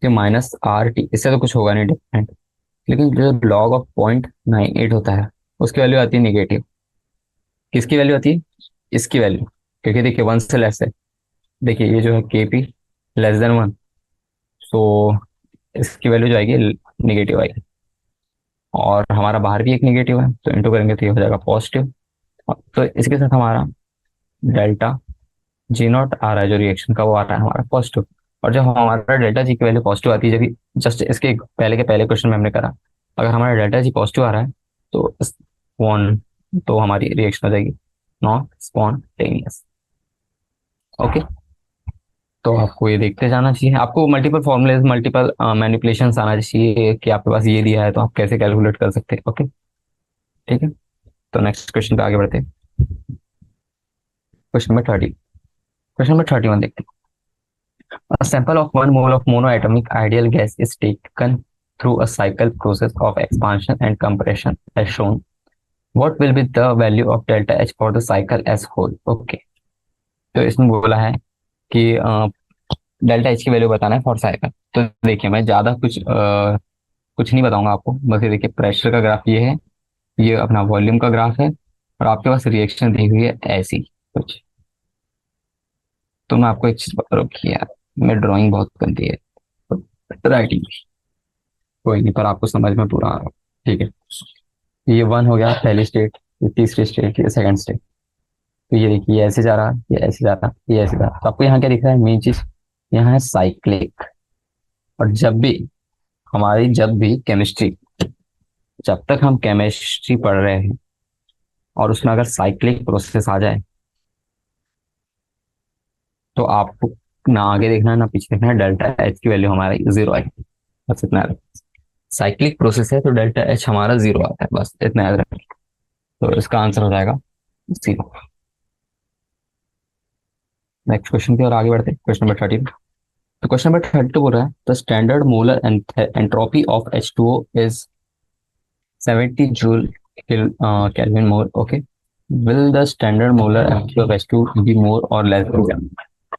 कि माइनस RT, इससे तो कुछ होगा नहीं डिफरेंट, लेकिन जो लॉग ऑफ 0.98 होता है उसकी वैल्यू आती है निगेटिव। किसकी वैल्यू आती है, इसकी वैल्यू, क्योंकि देखिए 1 से लेस है। देखिए ये जो है Kp <1, तो इसकी वैल्यू जो आएगी निगेटिव आएगी, और हमारा बाहर भी एक निगेटिव है, तो इंटू करेंगे तो ये हो जाएगा पॉजिटिव। तो इसके साथ हमारा डेल्टा जी नॉट आ रहा है जो रिएक्शन का, वो आ रहा है हमारा पॉजिटिव। और जब हमारा डेल्टा जी की वैल्यू पॉजिटिव आती है, जब जस्ट इसके पहले के पहले क्वेश्चन में हमने करा, अगर हमारा डेल्टा जी पॉजिटिव आ रहा है तो वन, तो हमारी रिएक्शन हो जाएगी नॉन स्पॉन्टेनियस। ओके, तो आपको ये देखते जाना चाहिए, आपको मल्टीपल फॉर्मुलेज मल्टीपल मैनिपुलेशंस आना चाहिए कि आपके पास ये दिया है तो आप कैसे कैलकुलेट कर सकते हैं। ओके, ठीक है, तो नेक्स्ट क्वेश्चन पे आगे बढ़ते हैं। क्वेश्चन नंबर 30, क्वेश्चन नंबर 31 देखते हैं। A sample of 1 mole of monoatomic ideal gas is taken through a cycle process of expansion and compression as shown. What will be the value of delta H for the cycle as whole? Okay, तो इसमें बोला है कि delta H की value बताना है for cycle. तो देखिए मैं ज्यादा कुछ नहीं बताऊंगा आपको, बस ये देखिए प्रेशर का ग्राफ ये है, ये अपना वॉल्यूम का ग्राफ है, और आपके पास रिएक्शन दी हुई है ऐसी कुछ। तो मैं आपको एक चीज बता रहा हूँ कि यार मैं ड्राइंग बहुत गंदी है, राइटिंग कोई नहीं, पर आपको समझ में पूरा आ रहा है। ठीक है, ये 1 हो गया पहली स्टेट, ये तीसरी स्टेट, ये सेकंड स्टेट। तो ये देखिए ये ऐसे जा रहा है, ये ऐसे जा रहा है, ये ऐसे जा रहा है। तो आपको यहाँ क्या दिख रहा है, मेन चीज यहाँ है साइक्लिक। और जब भी केमिस्ट्री, जब तक हम केमिस्ट्री पढ़ रहे हैं और उसमें अगर साइक्लिक प्रोसेस आ जाए तो आपको ना आगे देखना है ना पीछे देखना है, डेल्टा एच की वैल्यू हमारी जीरो आएगी। बस इतना याद रखना। साइक्लिक प्रोसेस है तो डेल्टा एच हमारा जीरो आता है, बस इतना याद रखना। तो इसका आंसर हो जाएगा जीरो। नेक्स्ट क्वेश्चन की ओर आगे बढ़ते हैं, क्वेश्चन नंबर 30। तो क्वेश्चन नंबर 32 बोल रहा है the standard molar entropy of H2O is 70 joule kelvin mole. Okay, will the standard molar entropy of H2 be more और लेस देन?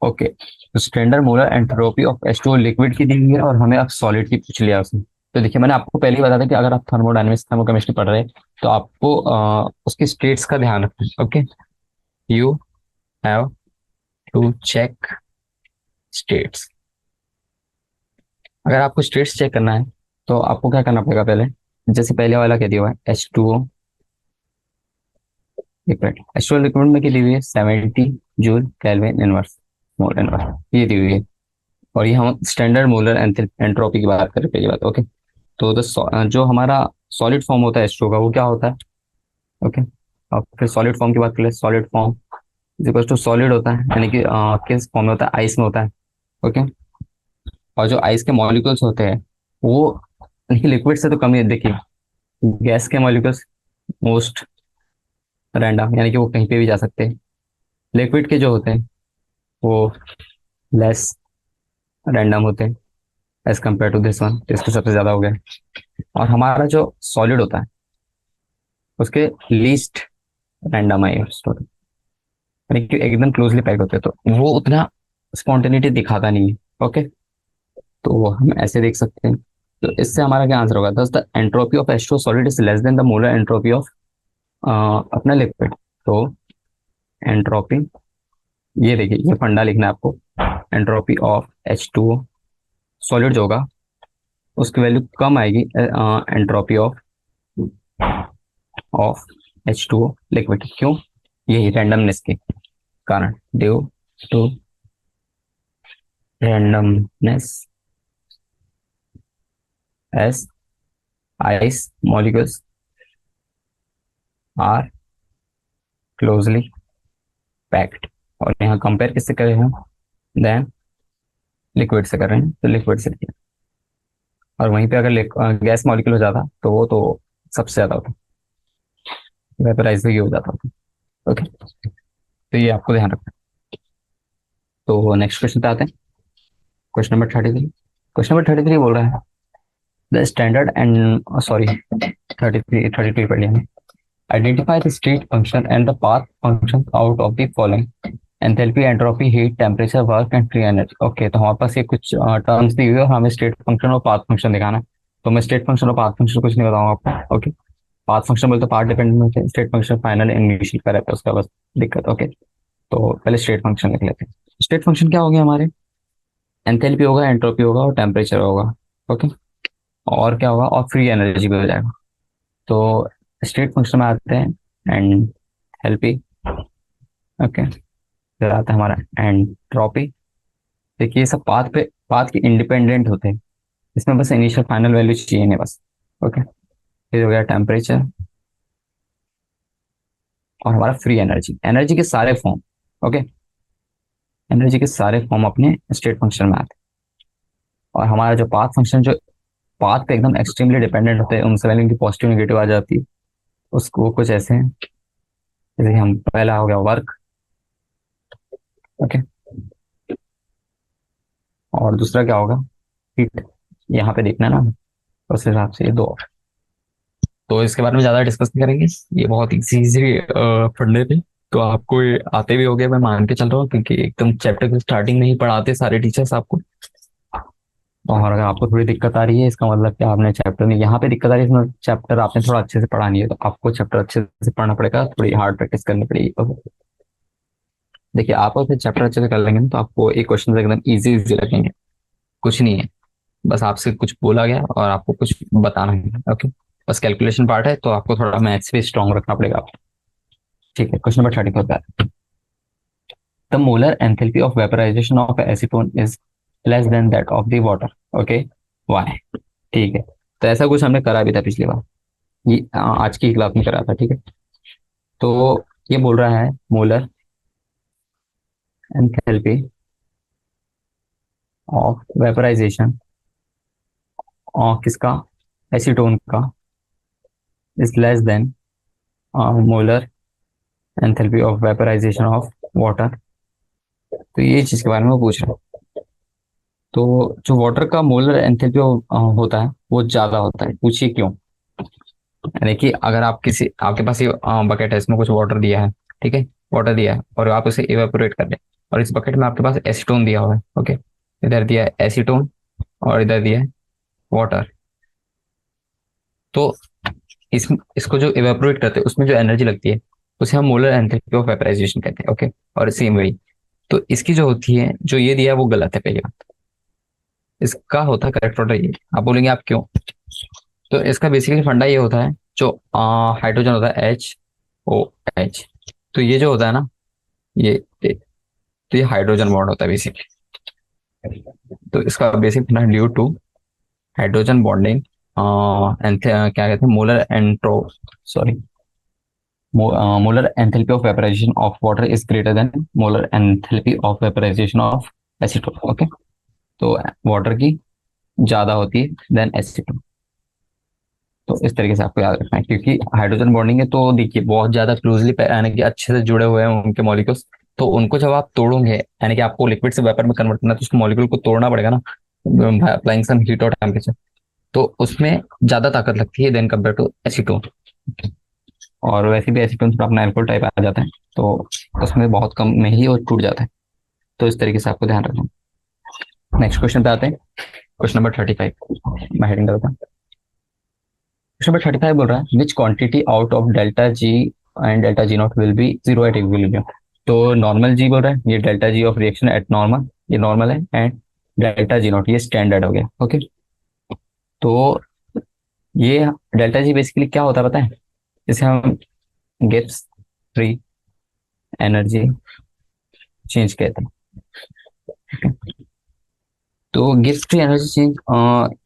ओके, तो standard molar entropy of H2O liquid की दी हुई है और हमें अब सॉलिड की पूछ लिया उसने। तो देखिए मैंने आपको पहले ही बताया था कि अगर आप थर्मोडायनेमिक्स थर्मोकेमिस्ट्री पढ़ रहे हैं तो आपको उसकी स्टेट्स का ध्यान रखना है। Okay, you have to check states. अगर आपको स्टेट्स चेक करना है तो आपको क्या करना पड़ेगा, पहले जैसे पहले वाला कह दिया हुआ है H2O लिक्विड, H2O लिक्विड में की दी हुई है 70 joule kelvin inverse mole inverse, ये दी हुई है। और ये हम स्टैंडर्ड मोलर एंट्रोपी की बात कर रहे हैं पहली बात। ओके, तो जो हमारा सॉलिड फॉर्म होता है H2O का वो क्या होता है? ओके, अब फिर सॉलिड फॉर्म की बात कर ले। Solid form is equal to solid होता है, यानी कि किस फॉर्म में होता है? आइस में होता है। ओके, और जो आइस के मॉलिक्यूल्स होते हैं वो लिक्विड से तो कम ही है। देखिए गैस के मॉलिक्यूल्स मोस्ट रैंडम, यानी कि वो कहीं पे भी जा सकते हैं। लिक्विड के जो होते हैं वो लेस रैंडम होते हैं as compare to this one, तो इसके सबसे ज्यादा हो गया। और हमारा जो सॉलिड होता है उसके लीस्ट रैंडम है, यानी कि एकदम क्लोजली पैक होते हैं तो वो उतना स्पॉन्टेनिटी दिखाता नहीं है। ओके, तो हम ऐसे देख सकते हैं। तो इससे हमारा क्या आंसर होगा? दस the entropy of H2O solid is less then the molar entropy of अपना लिक्विड। तो एंट्रोपी, ये देखिए ये फंडा लिखना है आपको। एंट्रोपी ऑफ H2O सॉलिड जो होगा उसकी वैल्यू कम आएगी entropy of of H2O liquid. क्यों? यही रैंडमनेस के कारण, due to randomness as ice molecules are closely packed. और यहाँ कंपेयर किससे कर रहे हैं? देन लिक्विड से कर रहे हैं, तो लिक्विड से किया। और वहीं पे अगर गैस मॉलिक्यूल हो जाता तो वो तो सबसे ज्यादा होता, वेपराइज ही हो जाता था। ओके, तो ये आपको ध्यान रखना है। तो नेक्स्ट क्वेश्चन पे आते हैं, क्वेश्चन नंबर 33। क्वेश्चन नंबर 33 बोल रहा है द स्टैंडर्ड एंड सॉरी 33 पढ़ लिया। Identify the state function and the path function out of the following enthalpy, entropy, heat, temperature, work and free energy. Okay, तो हमारे पास ये कुछ टर्म्स दी हुई है और हमें स्टेट फंक्शन और पाथ फंक्शन दिखाना है। तो मैं स्टेट फंक्शन और पाथ फंक्शन कुछ नहीं बताऊंगा आपको। ओके, पाथ फंक्शन बोलते पाथ डिपेंडेंट होते हैं, स्टेट फंक्शन फाइनल इंग्लिश का रहता है उसका बस दिक्कत। ओके, तो पहले स्टेट फंक्शन लिख लेते हैं। स्टेट फंक्शन क्या हो गया हमारे? एंथैल्पी होगा, एंट्रोपी होगा और टेम्परेचर होगा। ओके, और क्या होगा? और फ्री एनर्जी भी हो जाएगा। तो स्टेट फंक्शन में आते हैं एंथैल्पी। ओके, फिर आता है हमारा एंट्रोपी। देखिए ये सब पाथ के इंडिपेंडेंट होते हैं, इसमें बस इनिशियल फाइनल वैल्यू चाहिए नहीं बस। ओके, फिर हो गया टेम्परेचर और हमारा फ्री एनर्जी। एनर्जी के सारे फॉर्म, ओके, एनर्जी के सारे फॉर्म अपने स्टेट फंक्शन में आते हैं। और हमारा जो पाथ फंक्शन जो पाथ पे एकदम एक्सट्रीमली डिपेंडेंट होते हैं, उनसे वैल्यू की पॉजिटिव नेगेटिव आ जाती है। उसको वो कुछ ऐसे हैं, जैसे कि हम पहला हो गया वर्क। ओके, और दूसरा क्या होगा? हीट। यहाँ पे देखना है ना, उस हिसाब से ये दो। तो इसके बारे में ज्यादा डिस्कस नहीं करेंगे, ये बहुत इजी पढ़ने थे। तो आपको ये आते भी हो गए मैं मान के चल रहा हूँ, क्योंकि एकदम चैप्टर के स्टार्टिंग में ही पढ़ाते सारे टीचर्स आपको। और अगर आपको थोड़ी दिक्कत आ रही है इसका मतलब कि आपने चैप्टर में यहाँ पे दिक्कत आ रही है, इसमें चैप्टर आपने थोड़ा अच्छे से पढ़ा नहीं है, तो आपको चैप्टर अच्छे से पढ़ना पड़ेगा, थोड़ी हार्ड प्रैक्टिस करनी पड़ेगी। देखिए आप अगर चैप्टर अच्छे से कर लेंगे ना, तो आपको एक क्वेश्चन एकदम इजी इजी लगेंगे। कुछ नहीं है, बस आपसे कुछ बोला गया और आपको कुछ बताना है। ओके, बस कैलकुलेशन पार्ट है, तो आपको थोड़ा मैथ्स भी स्ट्रॉन्ग रखना पड़ेगा। ठीक है, क्वेश्चन नंबर 34 का the molar enthalpy of vaporization of acetone is less than that of the water. Okay, why? ठीक है, तो ऐसा कुछ हमने करा भी था पिछली बार, ये आज की क्लास में करा था, ठीक है। तो ये बोल रहा है मोलर एंथैल्पी ऑफ वेपराइजेशन और किसका, एसीटोन का, is less than molar enthalpy of vaporization of water. तो ये चीज के बारे में वो पूछ रहा है। तो जो वाटर का मोलर एंथैल्पी होता है वो ज्यादा होता है, पूछिए क्यों। यानी कि अगर आप किसी, आपके पास ये बकेट है, इसमें कुछ वाटर दिया है, ठीक है, वाटर दिया है और आप उसे इवेपोरेट कर रहे हैं, और इस बकेट में आपके पास एसीटोन दिया हुआ है। ओके, इधर दिया है एसीटोन और इधर दिया है वाटर। तो इसको जो इवेपोरेट करते हैं उसमें जो एनर्जी लगती है उसे हम मोलर एंथैल्पी ऑफ वेपराइजेशन कहते हैं। ओके, और सेम वही, तो इसकी जो होती है, जो ये दिया है वो गलत है पहली बात। इसका होता है करेक्ट ऑर्डर ये। आप बोलेंगे आप क्यों? तो इसका बेसिकली फंडा ये होता है, जो हाइड्रोजन होता है HOH, तो ये जो होता है ना, ये तो ये हाइड्रोजन बॉन्ड होता है बेसिकली। तो इसका बेसिक फंडा ड्यू टू हाइड्रोजन बॉन्डिंग क्या कहते हैं, मोलर एंट्रो sorry molar enthalpy of vaporization of water is greater than molar enthalpy of vaporization of acetone। Okay, तो वाटर की ज्यादा होती है देन एसीटोन। तो इस तरीके से आपको याद रखना है, क्योंकि हाइड्रोजन बॉन्डिंग है तो देखिए बहुत ज्यादा क्लोजली यानी कि अच्छे से जुड़े हुए हैं उनके मॉलिक्यूल्स। तो उनको जब आप तोड़ोगे, यानी कि आपको लिक्विड से वेपर में कन्वर्ट करना है, तो उसको मॉलिक्यूल को तोड़ना पड़ेगा ना, अप्लाइंग सम हीट और टेम्परेचर। तो उसमें ज्यादा ताकत लगती है देन कम्पेयर टू एसीटोन। और वैसे भी एसीटोन थोड़ा अपना एल्कोहल टाइप आ जाता है, तो उसमें बहुत कम में ही वो टूट जाता है। तो इस तरीके से आपको ध्यान रखना। नेक्स्ट क्वेश्चन पे आते हैं, क्वेश्चन नंबर 35। मैं हेडिंग करता हूँ। क्वेश्चन नंबर 35 बोल रहा है विच quantity out of delta G and delta G not will be zero at equilibrium. तो नॉर्मल जी बोल रहा है, ये delta G of reaction at normal, ये नॉर्मल है, एंड डेल्टा जी नॉट ये स्टैंडर्ड हो गया। ओके, तो ये डेल्टा जी बेसिकली क्या होता है पता है? इसे हम गिब्स फ्री एनर्जी चेंज कहते हैं। तो Gibbs free energy change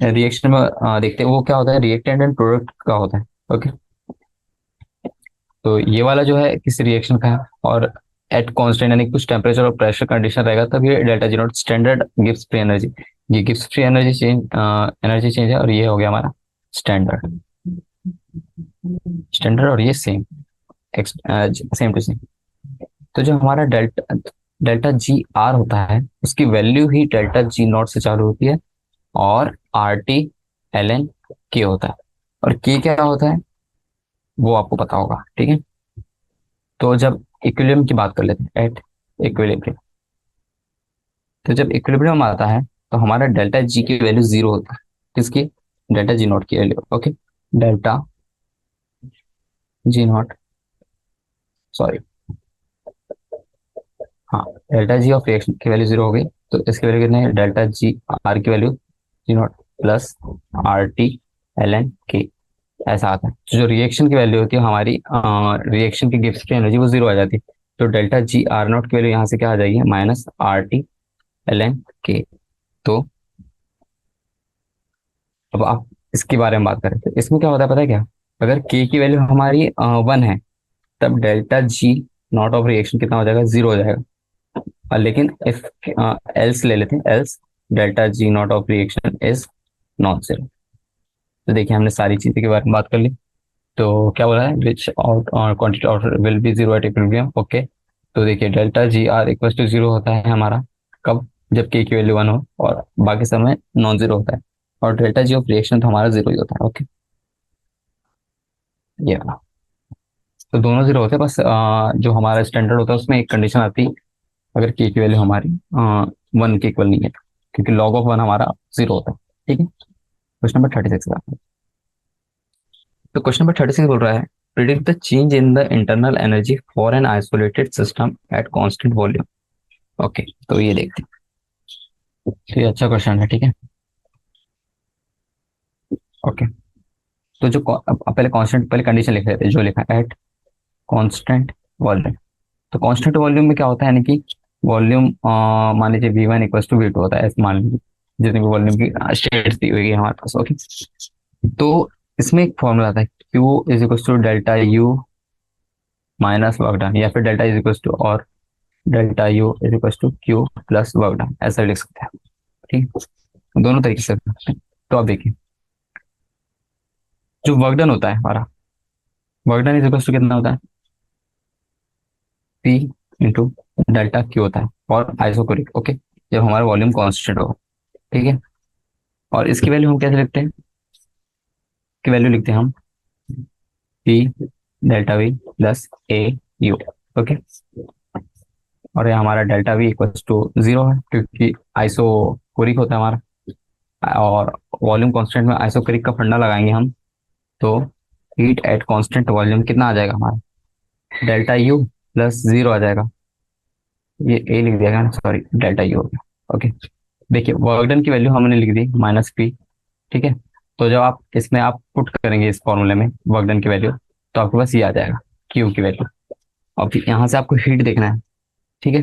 reaction में देखते हैं वो क्या होता है, रिएक्टेंट एंड प्रोडक्ट का होता है। ओके, तो ये वाला जो है किसी रिएक्शन का है, और एट कांस्टेंट यानी कुछ टेम्परेचर और प्रेशर कंडीशन रहेगा तब ये delta G not standard Gibbs free energy, ये गिब्स फ्री एनर्जी चेंज है, और ये हो गया हमारा स्टैंडर्ड। स्टैंडर्ड और ये सेम, सेम टू सेम। तो जो हमारा डेल्टा डेल्टा जी आर होता है उसकी value he delta G not से चालू होती है, और RT ln K होता है। और K क्या होता है वो आपको पता होगा, ठीक है। तो जब इक्विलिब्रियम की बात कर लेते हैं, एट इक्विलिब्रियम, तो जब इक्विलिब्रियम आता है तो हमारा डेल्टा जी की वैल्यू जीरो होता है। किसकी? डेल्टा जी नॉट की वैल्यू। Okay, delta G not, sorry, हाँ, डेल्टा जी ऑफ रिएक्शन की वैल्यू जीरो हो गई, तो इसकी वैल्यू कितनी है, डेल्टा जी आर की वैल्यू G not plus RT ln K, ऐसा आता है। तो जो रिएक्शन की वैल्यू होती है हमारी, रिएक्शन की गिब्स की एनर्जी वो जीरो आ जाती है। तो डेल्टा जी आर नॉट की वैल्यू यहाँ से क्या आ जाएगी, -RT ln K। तो अब आप इसके बारे में बात करें तो इसमें क्या होता है पता है क्या, अगर K की वैल्यू हमारी 1 है तब delta G not of reaction कितना हो जाएगा, जीरो हो जाएगा। लेकिन इफ एल्स ले लेते हैं, else delta G not of reaction is not zero. तो देखिए हमने सारी चीजें के बारे में बात कर ली। तो क्या बोला है, which out quantity out will be zero at equilibrium. Okay, तो देखिए delta G R equal to zero होता है हमारा कब, जब के की वैल्यू 1 हो और बाकी समय नॉन जीरो होता है, और डेल्टा जी ऑफ रिएक्शन तो हमारा जीरो ही होता है। ओके, ये वाला, तो दोनों जीरो होते हैं, बस जो हमारा स्टैंडर्ड होता है उसमें एक कंडीशन आती है, अगर के की वैल्यू हमारी 1 के इक्वल नहीं है, क्योंकि लॉग ऑफ 1 हमारा जीरो होता है। ठीक है, क्वेश्चन नंबर 36 का। तो क्वेश्चन नंबर 36 बोल रहा है predict the change in the internal energy for an isolated system at constant volume. Okay, तो ये देखते हैं, तो ये अच्छा क्वेश्चन है, ठीक है। ओके, तो जो अब पहले कांस्टेंट, पहले कंडीशन लिख लेते हैं, जो लिखा है एट कांस्टेंट वॉल्यूम। तो कांस्टेंट वॉल्यूम में क्या होता है, यानी कि वॉल्यूम मान लीजिए V1 इक्वल्स टू V2 होता है, ऐसे मान लीजिए जितनी भी वॉल्यूम की स्टेट्स दी हुई है हमारे पास। ओके, तो इसमें एक फॉर्मूला आता है Q is equals to delta U minus work done, या फिर डेल्टा इज इक्वल्स टू और delta U is equals to Q plus work done, ऐसा लिख सकते हैं। ठीक है, दोनों तरीके से कर सकते हैं। तो आप देखिए, जो वर्क डन होता है हमारा, work done is equals to कितना होता है, P इंटू डेल्टा Q होता है और आइसोकोरिक। ओके, जब हमारा वॉल्यूम कांस्टेंट हो। ठीक है, और इसकी वैल्यू हम कैसे लिखते हैं, की वैल्यू लिखते हैं हम P delta V plus A U। Okay, और ये हमारा डेल्टा V इक्वल्स टू 0 है, क्योंकि आइसोकोरिक होता है हमारा, और वॉल्यूम कांस्टेंट में आइसोकोरिक का फंडा लगाएंगे हम, तो हीट एट कांस्टेंट वॉल्यूम कितना आ जाएगा हमारा, डेल्टा U प्लस 0 आ जाएगा। ये ए लिख दिया ना, सॉरी, डेल्टा U हो गया। ओके, देखिए वर्क डन की वैल्यू हमने लिख दी -P। ठीक है, तो जब आप इसमें आप पुट करेंगे इस फॉर्मूले में वर्क डन की वैल्यू, तो आपके पास ये आ जाएगा Q की वैल्यू। अब यहाँ से आपको हीट देखना है। ठीक है,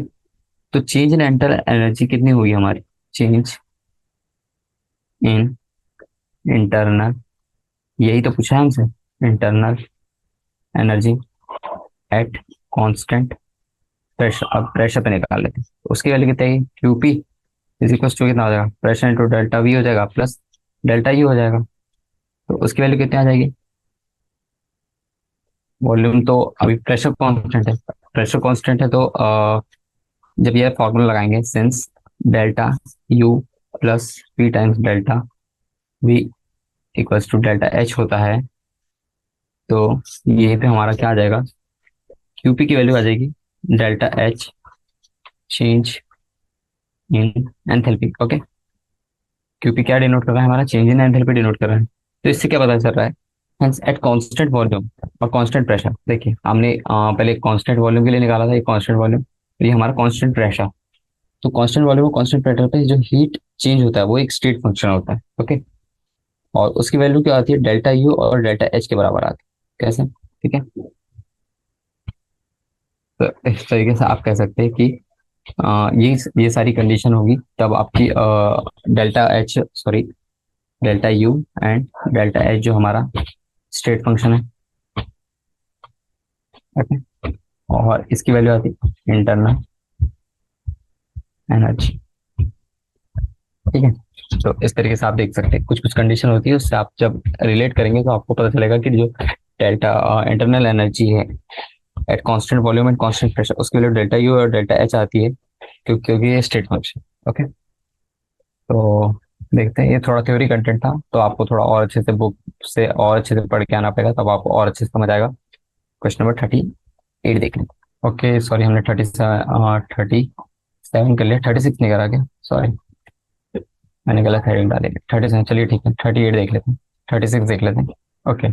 तो चेंज इन इंटरनल एनर्जी कितनी होगी हमारी, चेंज इन इंटरनल, यही तो पूछा है हमसे, internal energy at constant pressure. अब प्रेशर पे निकाल लेते हैं, तो उसकी वैल्यू कितनी है, QP इज इक्वल टू कितना हो जाएगा, प्रेशर इंटू डेल्टा V हो जाएगा प्लस डेल्टा U हो जाएगा। तो उसकी वैल्यू कितनी आ जाएगी, वॉल्यूम तो अभी प्रेशर कांस्टेंट है, प्रेशर कांस्टेंट है, तो जब ये फॉर्मूला लगाएंगे, since delta U plus P times delta V equals to delta H होता है, तो ये पे हमारा क्या आ जाएगा, QP की वैल्यू आ जाएगी delta H change in enthalpy. Okay, QP क्या डिनोट कर रहा है, हमारा चेंज इन एंथैल्पी डिनोट कर रहा है। तो इससे क्या पता चल रहा है, हेंस एट कांस्टेंट वॉल्यूम और कांस्टेंट प्रेशर। देखिए हमने पहले कांस्टेंट वॉल्यूम के लिए निकाला था, ये कांस्टेंट वॉल्यूम, ये हमारा कांस्टेंट प्रेशर। तो कांस्टेंट वॉल्यूम और कांस्टेंट प्रेशर पे जो हीट चेंज होता है वो एक स्टेट फंक्शन होता है। ओके, और उसकी वैल्यू क्या आती है, डेल्टा U और डेल्टा H के बराबर आती है। कैसे, ठीक है, तो इस तरीके से आप कह सकते हैं कि ये सारी कंडीशन होगी तब आपकी delta H, sorry, delta U and delta H जो हमारा स्टेट फंक्शन है। ओके, और इसकी वैल्यू आती है इंटरनल एनर्जी। ठीक है, तो इस तरीके से आप देख सकते हैं कुछ कुछ कंडीशन होती है, उससे आप जब रिलेट करेंगे तो आपको पता चलेगा कि जो डेल्टा इंटरनल एनर्जी है at constant volume and constant pressure, उसके लिए डेल्टा U और डेल्टा H आती है, क्योंकि ये स्टेट फंक्शन। ओके, तो देखते हैं, ये थोड़ा थ्योरी कंटेंट था, तो आपको थोड़ा और अच्छे से बुक से और अच्छे से पढ़ के आना पड़ेगा, तब आपको और अच्छे से समझ आएगा। क्वेश्चन नंबर 38 देख लें। ओके, सॉरी, हमने 37 कर लिया, 36 नहीं करा क्या, सॉरी, मैंने गलत हेडिंग डाली, 37, चलिए ठीक है, 38 देख लेते हैं, 36 देख लेते हैं। ओके,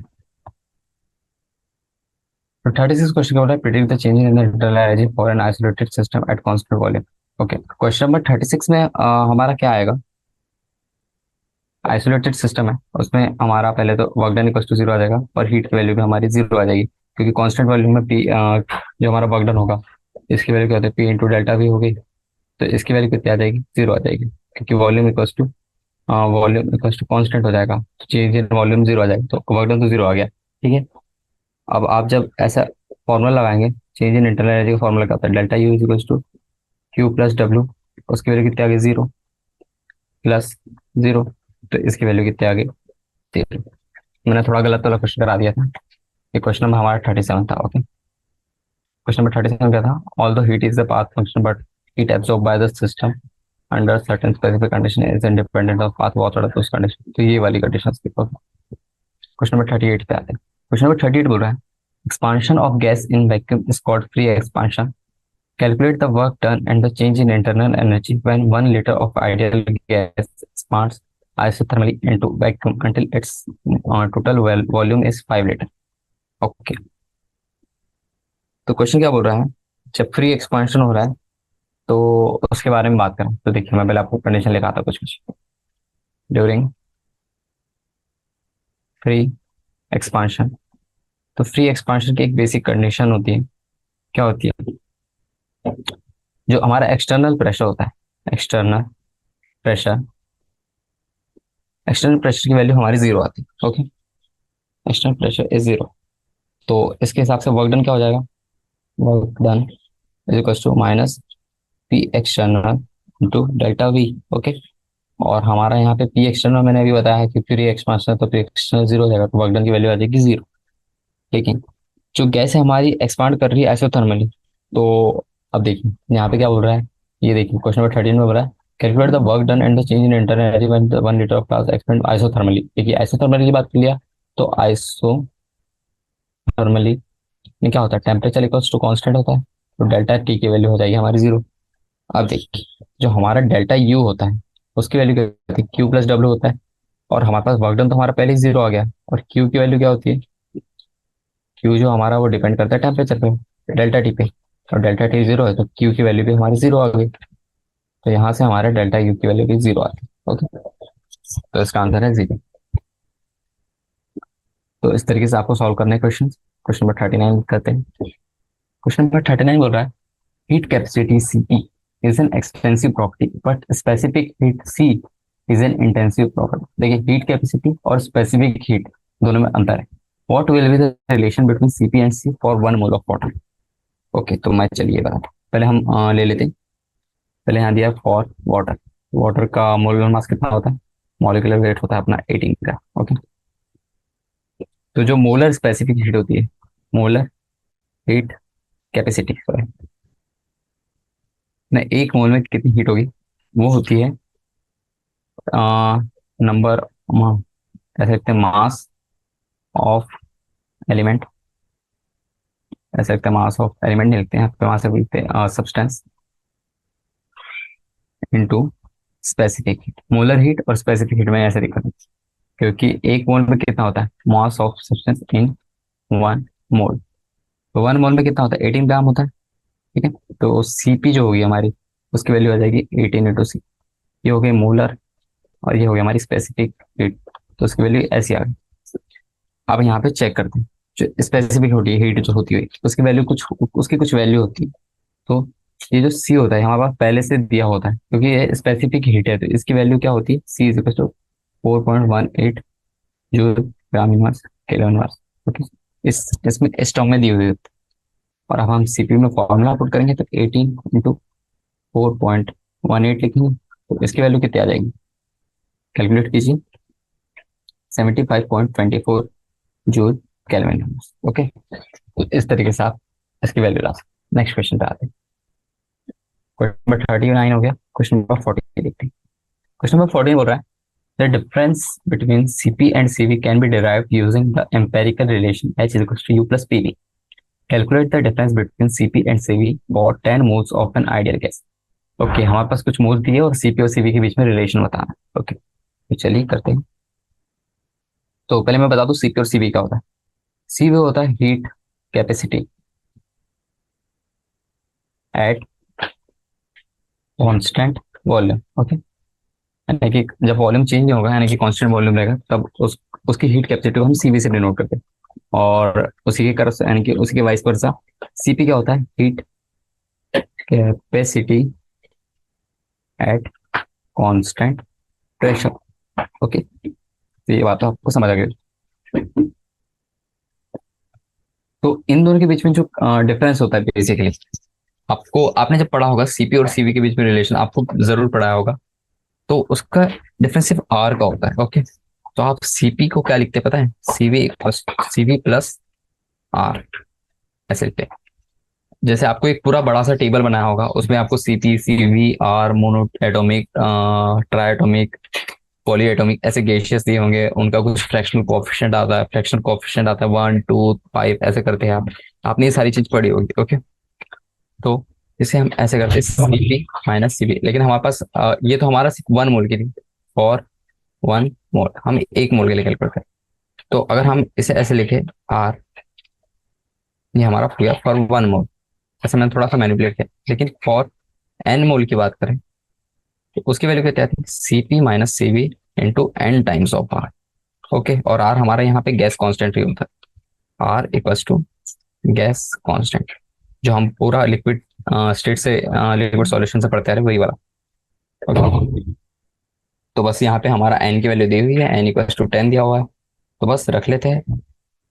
तो 36 क्वेश्चन क्या बोला है, predict the change in the internal energy for an isolated system at constant volume. Okay, question number 36 में हमारा क्या आएगा, आइसोलेटेड सिस्टम है, उसमें हमारा पहले तो वर्क डन इक्वल टू 0 आ जाएगा और हीट की वैल्यू भी हमारी 0 आ जाएगी, क्योंकि कांस्टेंट वॉल्यूम में P जो हमारा वर्क डन होगा, इसकी वैल्यू क्या होती है, P इंटू डेल्टा V हो गई, तो इसकी वैल्यू कितनी आ जाएगी, 0 आ जाएगी, क्योंकि वॉल्यूम इक्वल टू कॉन्स्टेंट हो जाएगा, तो चेंज इन वॉल्यूम 0 आ जाएगा, तो वर्क डन तो 0 आ गया। ठीक है, अब आप जब ऐसा फॉर्मूला लगाएंगे, चेंज इन इंटरनल एनर्जी का फॉर्मूला क्या होता है, delta U equal to Q plus W, उसकी वैल्यू कितनी आ गई, 0 प्लस 0, तो इसकी वैल्यू कितनी आ गई, 0। मैंने थोड़ा गलत वाला क्वेश्चन करा दिया था, ये क्वेश्चन नंबर हमारा 37 था। ओके, क्वेश्चन नंबर 37 क्या था, ऑल दो heat is the path function but heat absorb by the system under certain specific condition is independent of path water those condition. तो ये वाली कंडीशन की क्वेश्चन नंबर 38 पे आते हैं। क्वेश्चन नंबर 38 बोल रहा है, expansion of gas in vacuum is called free expansion, calculate the work done and the change in internal energy when 1 liter of ideal gas expands isothermally into vacuum until its total volume is 5 liter। Okay, तो question क्या बोल रहा है, जब free expansion हो रहा है तो उसके बारे में बात करें, तो देखिए मैं पहले आपको कंडीशन लिखा था कुछ कुछ, ड्यूरिंग फ्री एक्सपांशन। तो फ्री एक्सपांशन की एक बेसिक कंडीशन होती है, क्या होती है, जो हमारा एक्सटर्नल प्रेशर होता है, एक्सटर्नल प्रेशर, एक्सटर्नल प्रेशर की वैल्यू हमारी जीरो आती है। Okay, external pressure is zero. तो इसके हिसाब से वर्क डन क्या हो जाएगा, work done is equal to minus P external into delta V. Okay, और हमारा यहाँ पे पी एक्सटर्नल मैंने अभी बताया है कि फ्री एक्सपांशन, तो पी एक्सटर्नल जीरो हो जाएगा, तो वर्क डन की वैल्यू आ जाएगी जीरो। लेकिन जो गैस है हमारी एक्सपांड कर रही है आइसोथर्मली, तो अब देखिए यहाँ पे क्या बोल रहा है, ये देखिए क्वेश्चन नंबर 13 में बोल रहा है calculate the work done and the change in internal energy when the 1 litre of plasma expand isothermally. देखिए आइसोथर्मली की बात कर लिया, तो आइसोथर्मली में क्या होता है, टेम्परेचर इक्वल्स टू कांस्टेंट होता है, तो डेल्टा टी की वैल्यू हो जाएगी हमारी जीरो। अब देखिए जो हमारा डेल्टा यू होता है उसकी वैल्यू क्या होती है, क्यू प्लस डब्ल्यू होता है, और हमारे पास वर्क डन तो हमारा पहले ही जीरो आ गया, और क्यू की वैल्यू क्या होती है, क्यू जो हमारा वो डिपेंड करता है टेम्परेचर पे, डेल्टा टी पे, और डेल्टा टी जीरो है तो क्यू की वैल्यू भी हमारी जीरो आ गई, तो यहाँ से हमारे डेल्टा यू की वैल्यू भी जीरो आती है। ओके, तो इसका आंसर है जीरो। तो इस तरीके से आपको सॉल्व करने क्वेश्चन। क्वेश्चन नंबर 39 करते हैं। क्वेश्चन नंबर 39 बोल रहा है heat capacity Cp is an expensive property but specific heat C is an intensive property. देखिए हीट कैपेसिटी और स्पेसिफिक हीट दोनों में अंतर है। What will be the relation between Cp and C for 1 mole of water. Okay, तो मैं चलिए बताता हूँ। पहले हम ले लेते हैं। पहले यहाँ दिया फॉर वाटर, वाटर का मोलर मास कितना होता है, मॉलिक्यूलर वेट होता है अपना 18 का। ओके, तो जो मोलर स्पेसिफिक हीट होती है, मोलर हीट कैपेसिटी, सॉरी, ना एक मोल में कितनी हीट होगी, वो होती है नंबर, ऐसे लिखते हैं मास ऑफ एलिमेंट, ऐसे लिखते हैं मास ऑफ एलिमेंट नहीं लिखते हैं, वहां से लिखते हैं substance into specific heat. Molar heat और स्पेसिफिक हीट में ऐसे दिखा, क्योंकि एक मोल में कितना होता है, मास ऑफ सब्सटेंस इन 1 मोल, तो 1 मोल में कितना होता है, 18 ग्राम होता है। ठीक है, तो Cp जो होगी हमारी, उसकी वैल्यू आ जाएगी 18 इंटू सी। ये हो गई मोलर, और ये हो गई हमारी स्पेसिफिक हीट, तो उसकी वैल्यू ऐसी आ गई। अब यहाँ पे चेक करते हैं, जो स्पेसिफिक होती है हीट जो होती है उसकी वैल्यू कुछ, उसकी कुछ वैल्यू होती है। तो ये जो सी होता है हमारे पास पहले से दिया होता है, क्योंकि ये स्पेसिफिक हीट है, तो इसकी वैल्यू क्या होती है, C is equal to 4.18 joule gram inverse kelvin inverse. Okay, इसमें स्टॉक में दी हुई होती है, और अब हम सीपी में फॉर्मूला पुट करेंगे तो 18 इंटू 4.18 लिखेंगे, तो इसकी वैल्यू कितनी आ जाएगी, कैलकुलेट कीजिए, 75.24 जूल केल्विन इनवर्स। ओके, तो इस तरीके से आप इसकी वैल्यू ला सकते। नेक्स्ट क्वेश्चन पे आते हैं। क्वेश्चन नंबर 39 हो गया। क्वेश्चन नंबर 14 देखते हैं। क्वेश्चन नंबर 14 बोल रहा है the difference between Cp and Cv can be derived using the empirical relation H is equals to U plus Pv. Calculate the difference between Cp and Cv for 10 moles of an ideal gas. Okay, हमारे पास कुछ moles दिए और Cp और Cv के बीच में relation बताना है। Okay, तो चलिए करते हैं। तो पहले मैं बता दूं Cp और Cv क्या होता है। Cv होता है heat capacity at constant volume. Okay, यानी कि जब वॉल्यूम चेंज नहीं होगा, यानी कि कांस्टेंट वॉल्यूम रहेगा, तब उसकी हीट कैपेसिटी को हम Cv से डिनोट करते हैं। और उसी के कर यानी कि उसी के वाइस वर्सा Cp क्या होता है, heat capacity at constant pressure. Okay, तो ये बात तो आपको समझ आ गई। तो इन दोनों के बीच में जो डिफरेंस होता है बेसिकली, आपको आपने जब पढ़ा होगा Cp और Cv के बीच में रिलेशन आपको जरूर पढ़ाया होगा, तो उसका डिफरेंस सिर्फ R का होता है। ओके, तो आप Cp को क्या लिखते हैं पता है, Cv प्लस R ऐसे लिखते हैं। जैसे आपको एक पूरा बड़ा सा टेबल बनाया होगा, उसमें आपको Cp Cv R mono atomic, ट्राइएटोमिक, poly atomic ऐसे गैसियस दिए होंगे, उनका कुछ फ्रैक्शनल कोएफिशिएंट आता है, 1 2 5 ऐसे करते हैं आप, आपने ये सारी चीज पढ़ी होगी। ओके, तो इसे हम ऐसे करते हैं Cp माइनस Cv, लेकिन हमारे पास ये तो हमारा सिर्फ 1 मोल की थी, और 1 मोल हम 1 मोल के लिए कैलकुलेट करें, तो अगर हम इसे ऐसे लिखे R, ये हमारा हो गया फॉर 1 मोल, ऐसे मैंने थोड़ा सा मैनिपुलेट किया, लेकिन फॉर n मोल की बात करें तो उसकी वैल्यू क्या आती है, Cp minus Cv into n times of R। Okay, और R हमारा यहाँ पे गैस कांस्टेंट ही होता है, R equals to gas constant, जो हम पूरा लिक्विड स्टेट से लिक्विड सॉल्यूशन से पढ़ते आ रहे हैं, वही वाला। ओके, तो बस यहाँ पे हमारा एन की वैल्यू दी हुई है, एन इक्वल्स टू 10 दिया हुआ है, तो बस रख लेते हैं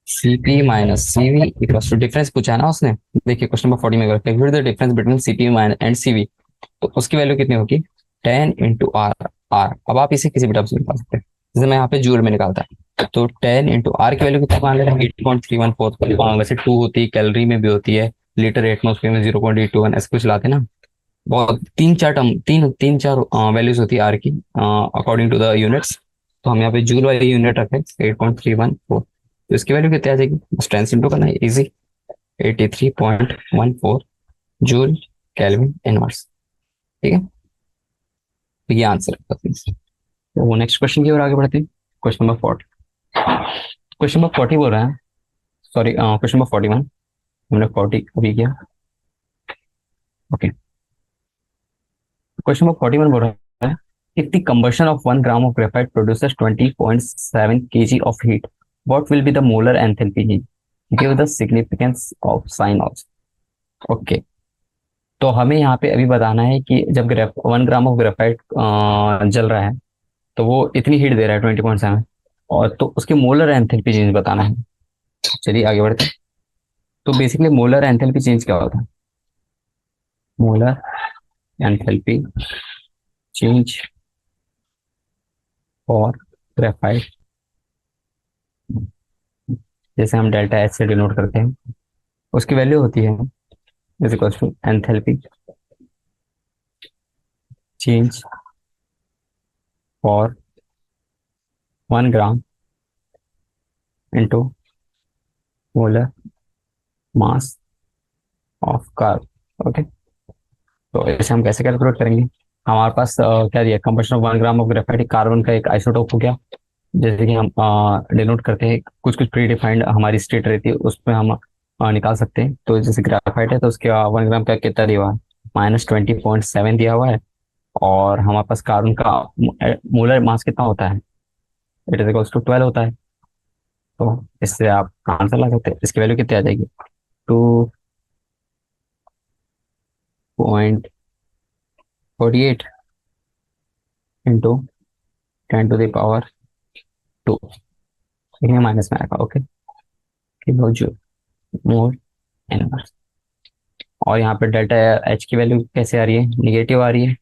CP minus CV equals to, difference पूछा है ना उसने। देखिए क्वेश्चन नंबर 40 में calculate the difference between CP minus and CV, तो उसकी वैल्यू कितनी होगी 10 इंटू आर। आर अब आप इसे किसी भी टर्म से निकाल सकते हैं, जैसे मैं यहाँ पे जूल में निकालता है, तो 10 इंटू आर की वैल्यू कितनी मान लेते हैं 8.314, वैसे 2 होती है, कैलोरी में भी होती है, लीटर एटमोस्फेयर में 0.821, ऐसे कुछ लाते हैं ना। बहुत तीन चार टर्म, तीन चार वैल्यूज होती है आर की अकॉर्डिंग टू द यूनिट्स। तो हम यहाँ पे जूल वाली यूनिट रखें 8.314, तो इसकी वैल्यू कितनी आ जाएगी, बस 10 इंटू करना है, इजी, 83.14 जूल केल्विन इनवर्स। ठीक है, तो ये आंसर है। तो वो नेक्स्ट क्वेश्चन की ओर आगे बढ़ते हैं, क्वेश्चन नंबर 40। क्वेश्चन नंबर 40 बोल रहा है, सॉरी क्वेश्चन नंबर 41, हमने 40 अभी किया। ओके, क्वेश्चन नंबर 41 बोल रहा है, if the combustion of 1 gram of graphite produces 20.7 kg of heat, what will be the molar enthalpy? Give the significance of sign also. Okay, तो हमें यहाँ पे अभी बताना है कि जब 1 ग्राम ऑफ ग्रेफाइट जल रहा है तो वो इतनी हीट दे रहा है 20.7, और तो उसके मोलर एंथैल्पी चेंज बताना है। चलिए आगे बढ़ते हैं। तो बेसिकली मोलर एंथैल्पी चेंज क्या होता है, molar enthalpy change for graphite, जैसे हम डेल्टा एच से डिनोट करते हैं, उसकी वैल्यू होती है is equal to enthalpy change for 1 gram into molar mass of carb. Okay, तो ऐसे हम कैसे कैलकुलेट करेंगे, हमारे पास क्या दिया, combustion of 1 gram of graphite carbon का एक आइसोटोप हो गया, जैसे कि हम डिनोट करते हैं, कुछ कुछ प्री डिफाइंड हमारी स्टेट रहती है, उसमें हम निकाल सकते हैं। तो जैसे ग्रेफाइट है तो उसके 1 ग्राम का कितना दिया हुआ है, -20.7 दिया हुआ है, और हमारे पास कार्बन का मोलर मास कितना होता है, इट इज इक्वल्स टू 12 होता है। तो इससे आप आंसर ला सकते हैं, इसकी वैल्यू कितनी आ जाएगी 2.48 इंटू 10⁻², ठीक है, माइनस में आएगा। Okay, kilo joule mole inverse, और यहाँ पे डेल्टा एच की वैल्यू कैसे आ रही है, निगेटिव आ रही है,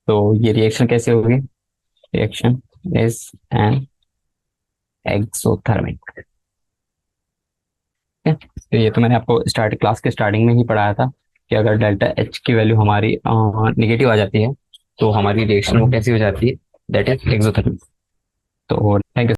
तो ये रिएक्शन कैसे होगी, रिएक्शन इज एन एक्सोथर्मिक। तो ये तो मैंने आपको क्लास के स्टार्टिंग में ही पढ़ाया था कि अगर डेल्टा एच की वैल्यू हमारी निगेटिव आ जाती है तो हमारी रिएक्शन वो कैसी हो जाती है, दैट इज एक्सोथर्मिक। तो थैंक यू।